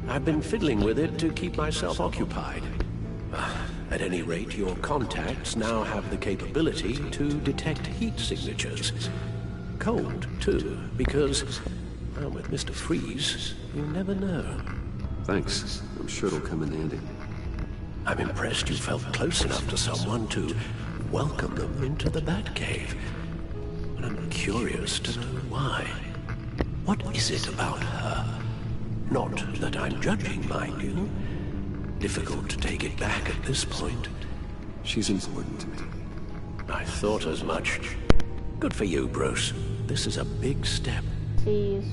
I've been fiddling with it to keep myself occupied. At any rate, your contacts now have the capability to detect heat signatures. Cold, too, because, well, with Mr. Freeze, you never know.
Thanks. I'm sure it'll come in handy.
I'm impressed you felt close enough to someone to welcome them into the Batcave. But I'm curious to know why. What is it about her? Not that I'm judging, mind you. Difficult to take it back at this point.
She's important to me.
I thought as much. Good for you, Bruce. This is a big step.
Jeez.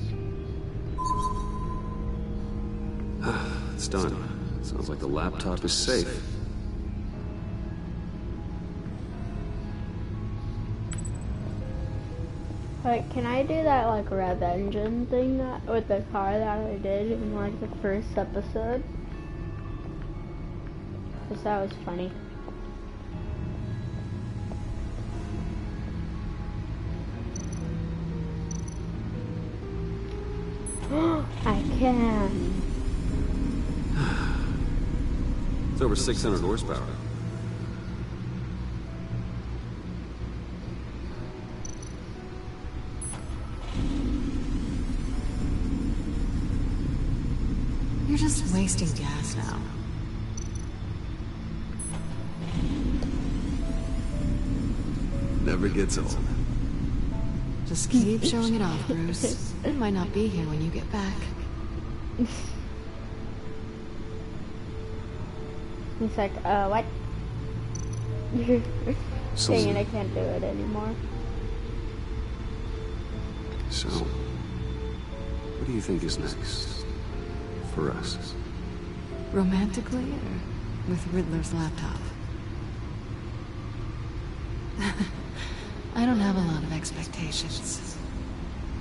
It's done. Sounds like the laptop is safe.
Like, can I do that, like, Rev Engine thing that, with the car that I did in, like, the first episode? Because that was funny. I can.
It's over 600 horsepower.
You're just wasting gas now.
Never gets old.
Just keep showing it off, Bruce. It might not be here when you get back.
He's like, what? Saying I can't do it anymore.
So, what do you think is next? For us?
Romantically, or with Riddler's laptop? I don't have a lot of expectations.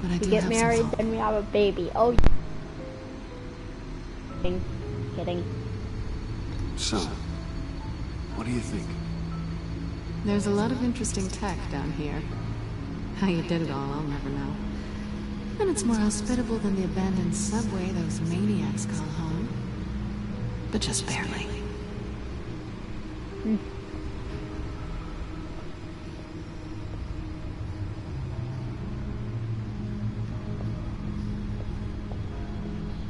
But I do
get
have
married,
some hope.
then we have a baby. Oh, kidding.
So, what do you think?
There's a lot of interesting tech down here. How you did it all, I'll never know. And it's more hospitable than the abandoned subway those maniacs call home. But just barely.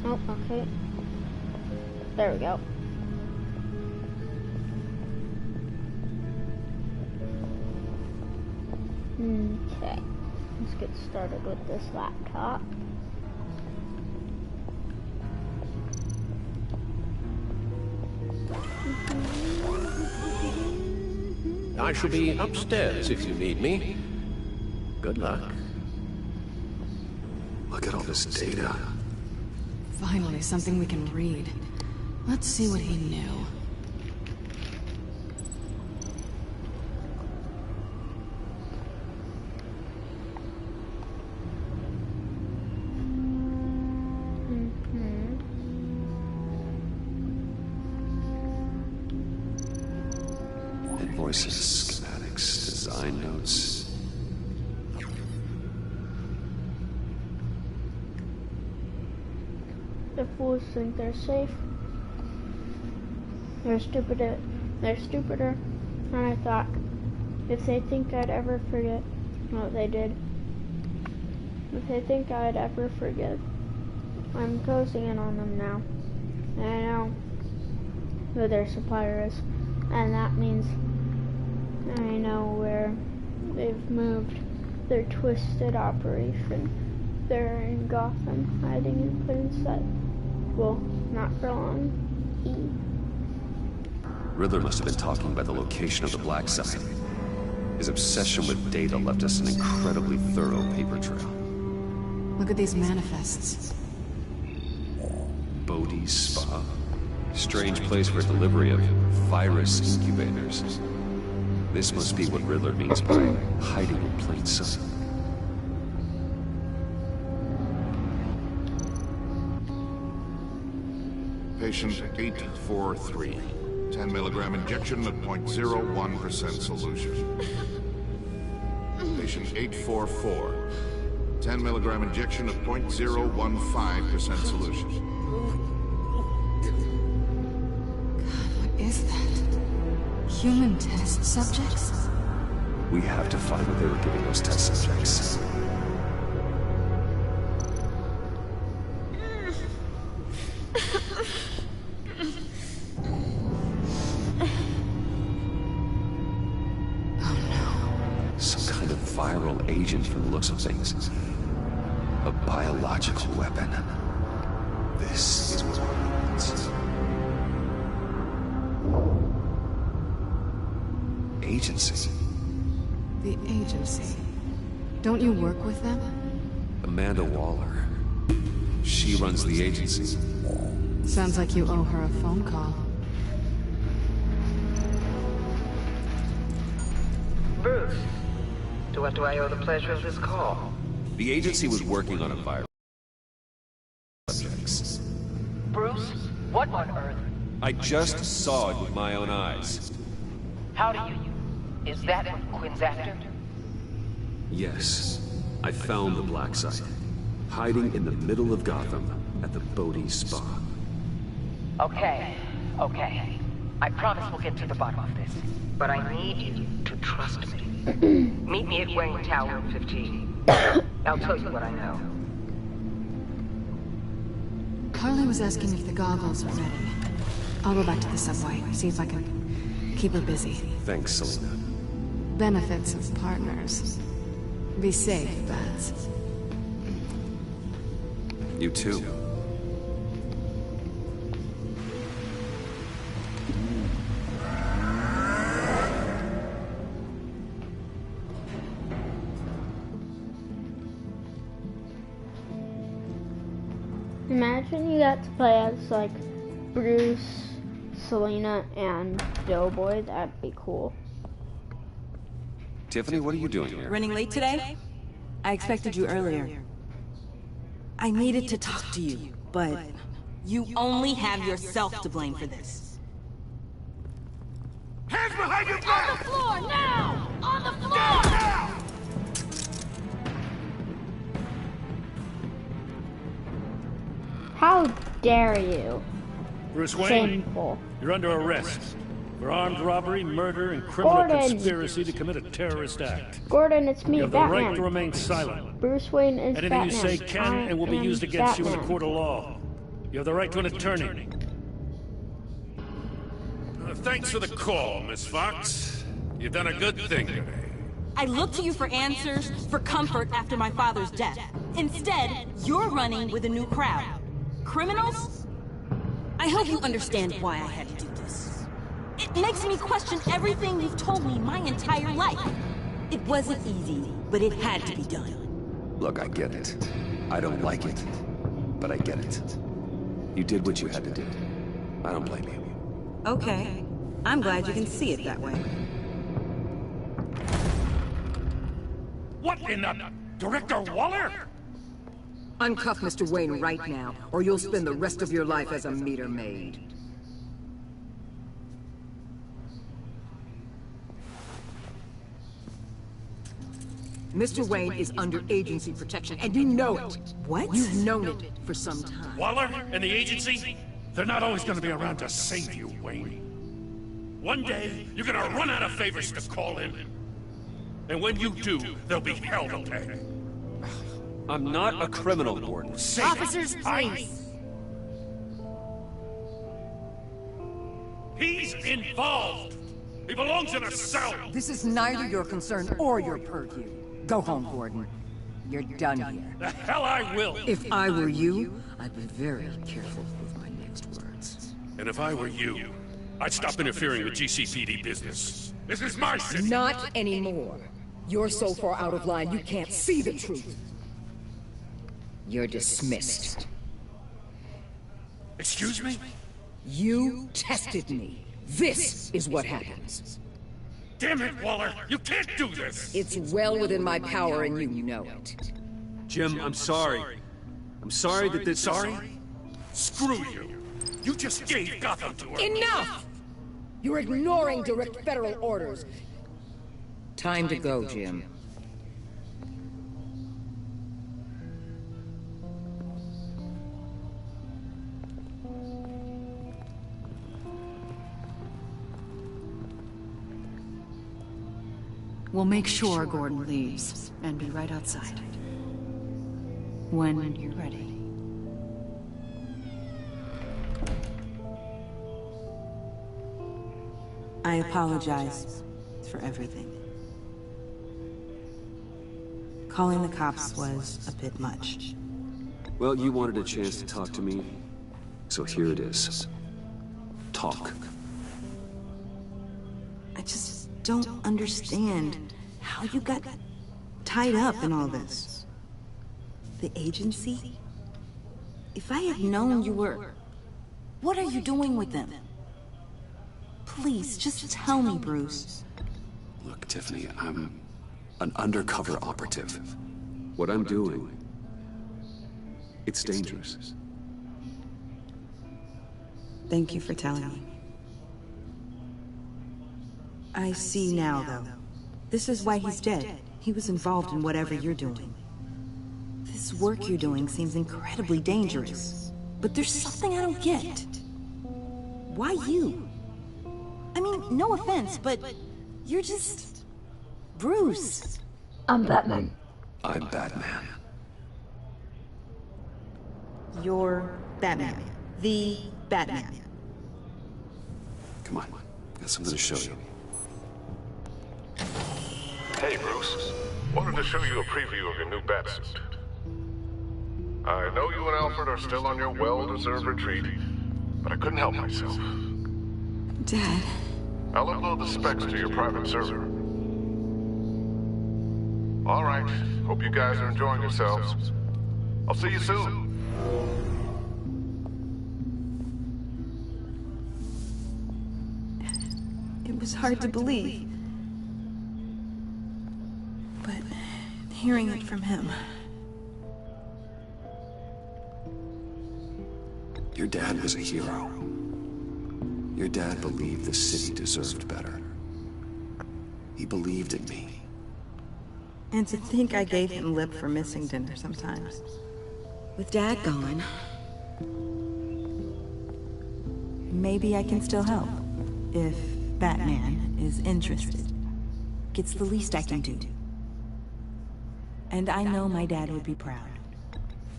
Oh, okay. There we go. Okay, let's get started with this laptop.
I shall be upstairs if you need me. Good luck.
Look at all this data.
Finally, something we can read. Let's see what he knew.
Invoices, schematics, design notes.
The fools think they're safe. They're stupider than I thought. If they think I'd ever forget what they did. If they think I'd ever forget. I'm closing in on them now. And I know who their supplier is. And that means I know where they've moved their twisted operation. They're in Gotham, hiding in plain sight. Well, not for long.
Riddler must have been talking about the location of the Black Site. His obsession with data left us an incredibly thorough paper trail.
Look at these manifests.
Bodhi's Spa. Strange place for delivery of virus incubators. This must be what Riddler means by hiding in plain sight.
Patient 843. 10 milligram injection at 0.01% solution. Patient 844. 10 milligram injection at 0.015% solution.
What is that? Human test subjects?
We have to find what they were giving those test subjects. Agent from the looks of things. A biological weapon. This is what it means. Agency.
The agency. Don't you work with them?
Amanda Waller. She runs the agency.
Sounds like you owe her a phone call.
Bruce. To what do I owe the pleasure of this call?
The agency was working on a virus. Subjects.
Bruce, what on earth?
I just saw it with my own eyes.
How do you? Is that what Quinn's after?
Yes. I found the Black Site. Hiding in the middle of Gotham at the Bodhi Spa.
Okay. I promise we'll get to the bottom of this. But I need you to trust me. Meet me at Wayne Tower 15. I'll tell you what I know.
Harley was asking if the goggles are ready. I'll go back to the subway, see if I can keep her busy.
Thanks, Selena.
Benefits of partners. Be safe, Baz.
You too.
Imagine you got to play as like Bruce, Selena, and Doughboy. That'd be cool.
Tiffany, what are you doing here?
Running late today? I expected you earlier. I needed to talk to you, but you only have yourself to blame for this.
Hands behind your back!
On the floor, now! On the floor!
Now!
How dare you?
Bruce Wayne,
Shameful.
you're under arrest for armed robbery, murder, and criminal
Gordon.
conspiracy to commit a terrorist act.
Gordon, it's me,
You have the
Batman.
right to remain silent.
Bruce Wayne is
Anything
Batman.
you say can and will be
I
used
am
against you in a
Batman.
court of law. You have the right to an attorney.
Thanks for the call, Miss Fox. You've done a good thing today.
I looked to you for answers, for comfort after my father's death. Instead, you're running with a new crowd. Criminals? I hope you understand why I had to do this. It makes me question everything you've told me my entire life. It wasn't easy, but it had to be done.
Look, I get it. I don't like it, but I get it. You did what you had to do. I don't blame you.
Okay. I'm glad you can see it that way.
What in the... Director Waller?
Uncuff Mr. Wayne right now, or you'll spend the rest of your life as a meter maid. Mr. Wayne is under agency protection, and you know it.
What?
You've known it for some time.
Waller and the agency? They're not always gonna be around to save you, Wayne. One day, you're gonna run out of favors to call in. And when you do, there'll be hell to pay.
I'm not a criminal, Gordon.
Officers, please.
He's involved. He belongs in a cell.
This is neither your concern or your purview. Go home, Gordon. You're done here.
The hell I will.
If I were you, I'd be very careful with my next words.
And if I were you, I'd stop interfering with GCPD business. This is my city.
Not anymore. You're so far out of line, you can't see the truth. You're dismissed.
Excuse me?
You tested me. This is what happens.
Damn it, Waller! You can't do this!
It's well within my power and you know it.
Jim, I'm sorry. I'm sorry that this...
Sorry? Screw you. You just gave Gotham to her.
Enough! You're ignoring direct federal orders. Time to go, Jim.
We'll make sure Gordon leaves, and be right outside. When you're ready.
I apologize for everything. Calling the cops was a bit much.
Well, you wanted a chance to talk to me, so here it is. Talk.
I just don't understand how you got tied up in all this. The agency? If I had known you were... What are you doing with them? Please, just tell me, Bruce.
Look, Tiffany, I'm an undercover operative. What I'm doing, it's dangerous.
Thank you for telling me. I see now, though. This is why he's dead. He was involved in whatever you're doing. This work you're doing seems incredibly dangerous. But there's something I don't get. Why you? I mean, no offense, but you're just... Bruce.
I'm Batman.
I'm Batman.
You're Batman. The Batman.
Come on, got something to show you.
Hey, Bruce. Wanted to show you a preview of your new Batsuit. I know you and Alfred are still on your well-deserved retreat, but I couldn't help myself.
Dad.
I'll upload the specs to your private server. All right. Hope you guys are enjoying yourselves. I'll see you soon.
It was hard to believe. But hearing it from him...
Your dad was a hero. Your dad believed the city deserved better. He believed in me.
And to think I gave him lip for missing dinner sometimes. With Dad gone... maybe I can still help. If Batman is interested. It's the least I can do. And I know my dad would be proud.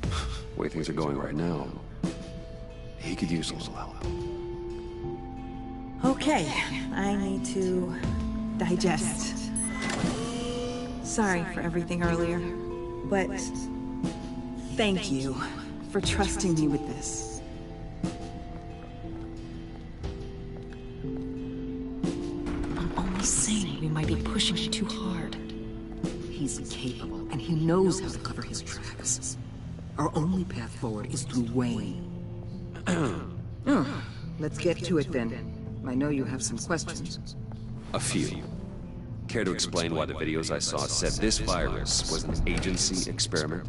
The way things are going right now, he could use a little help.
Okay, I need to digest. Sorry for everything earlier, but thank you for trusting me with this.
I'm only saying we might be pushing it too hard. He's capable, and he knows how to cover his tracks. Our only path forward is through Wayne.
Let's get to it then. I know you have some questions.
A few. Care to explain why the videos I saw said this virus was an agency experiment?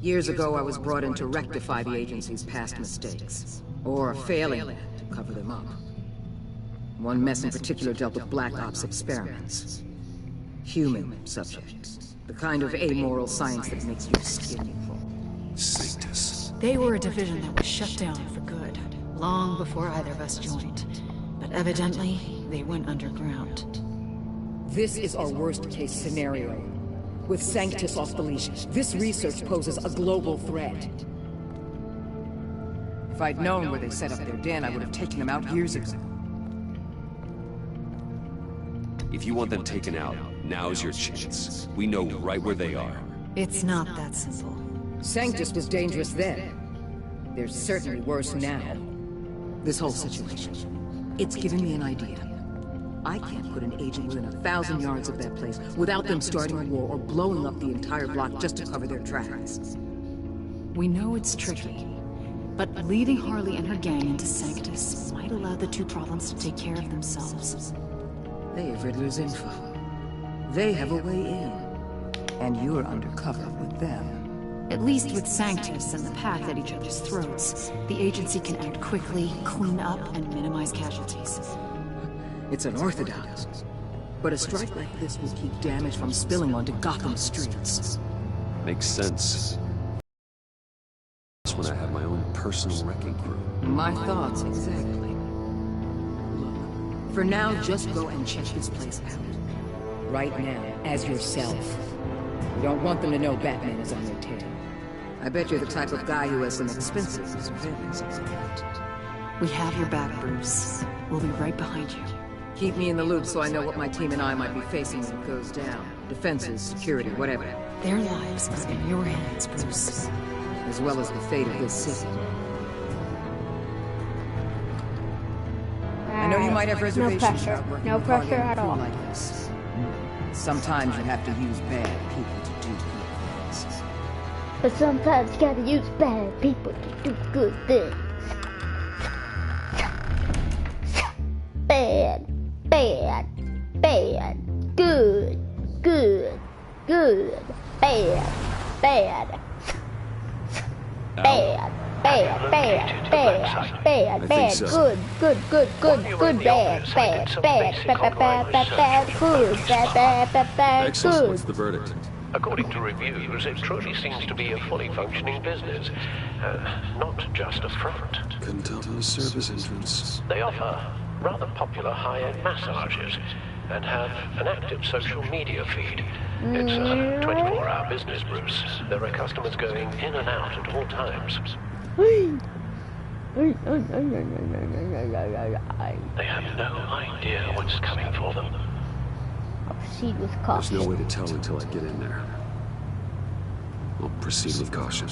Years ago, I was brought in to rectify the agency's past mistakes. Or failing them to cover them up. One mess in particular dealt with Black Ops experiments. Human subjects. The kind of amoral science that makes your skin crawl.
Sanctus.
They were a division that was shut down for good, long before either of us joined. But evidently, they went underground.
This is our worst-case scenario. With Sanctus off the leash, this research poses a global threat.
If I'd known where they set up their den, I would have taken them out years ago.
If you want them taken out, now's your chance. We know right where they are.
It's not that simple.
Sanctus was dangerous then. They're certainly worse now.
This whole situation, it's given me an idea. I can't put an agent within 1,000 yards of that place without them starting a war or blowing up the entire block just to cover their tracks.
We know it's tricky, but leading Harley and her gang into Sanctus might allow the two problems to take care of themselves.
They have Riddler's info. They have a way in. And you're undercover with them.
At least with Sanctus and the Pact at each other's throats, the agency can act quickly, clean up, and minimize casualties.
It's unorthodox. But a strike like this will keep damage from spilling onto Gotham streets.
Makes sense. That's when I have my own personal wrecking crew.
My thoughts, exactly. Look, for now, just go and check this place out.
Right now, as yourself. We don't want them to know Batman is on their tail.
I bet you're the type of guy who has some expensive surveillance equipment.
We have your back, Bruce. We'll be right behind you.
Keep me in the loop so I know what my team and I might be facing when it goes down. Defenses, security, whatever.
Their lives are in your hands, Bruce.
As well as the fate of this city. I know you might have reservations about working
No
with
pressure
a
at all.
crew like this. Sometimes you have to use bad people to do good things.
But sometimes you gotta use bad people to do good things. Bad, bad, bad, good, good, good, bad, bad, bad, bad, bad, bad, bad, bad, good, good, good, good, good, bad, bad, bad, bad, bad, bad, bad, good, bad, bad, bad, bad,
Excellent.
good.
What's the verdict?
According to reviews, it truly seems to be a fully functioning business. Not just a front.
Couldn't tell from the service entrance.
They offer rather popular high-end massages and have an active social media feed. It's a 24-hour business, Bruce. There are customers going in and out at all times. They have no idea what's coming for them.
Proceed with caution.
There's no way to tell until I get in there. I'll proceed with caution.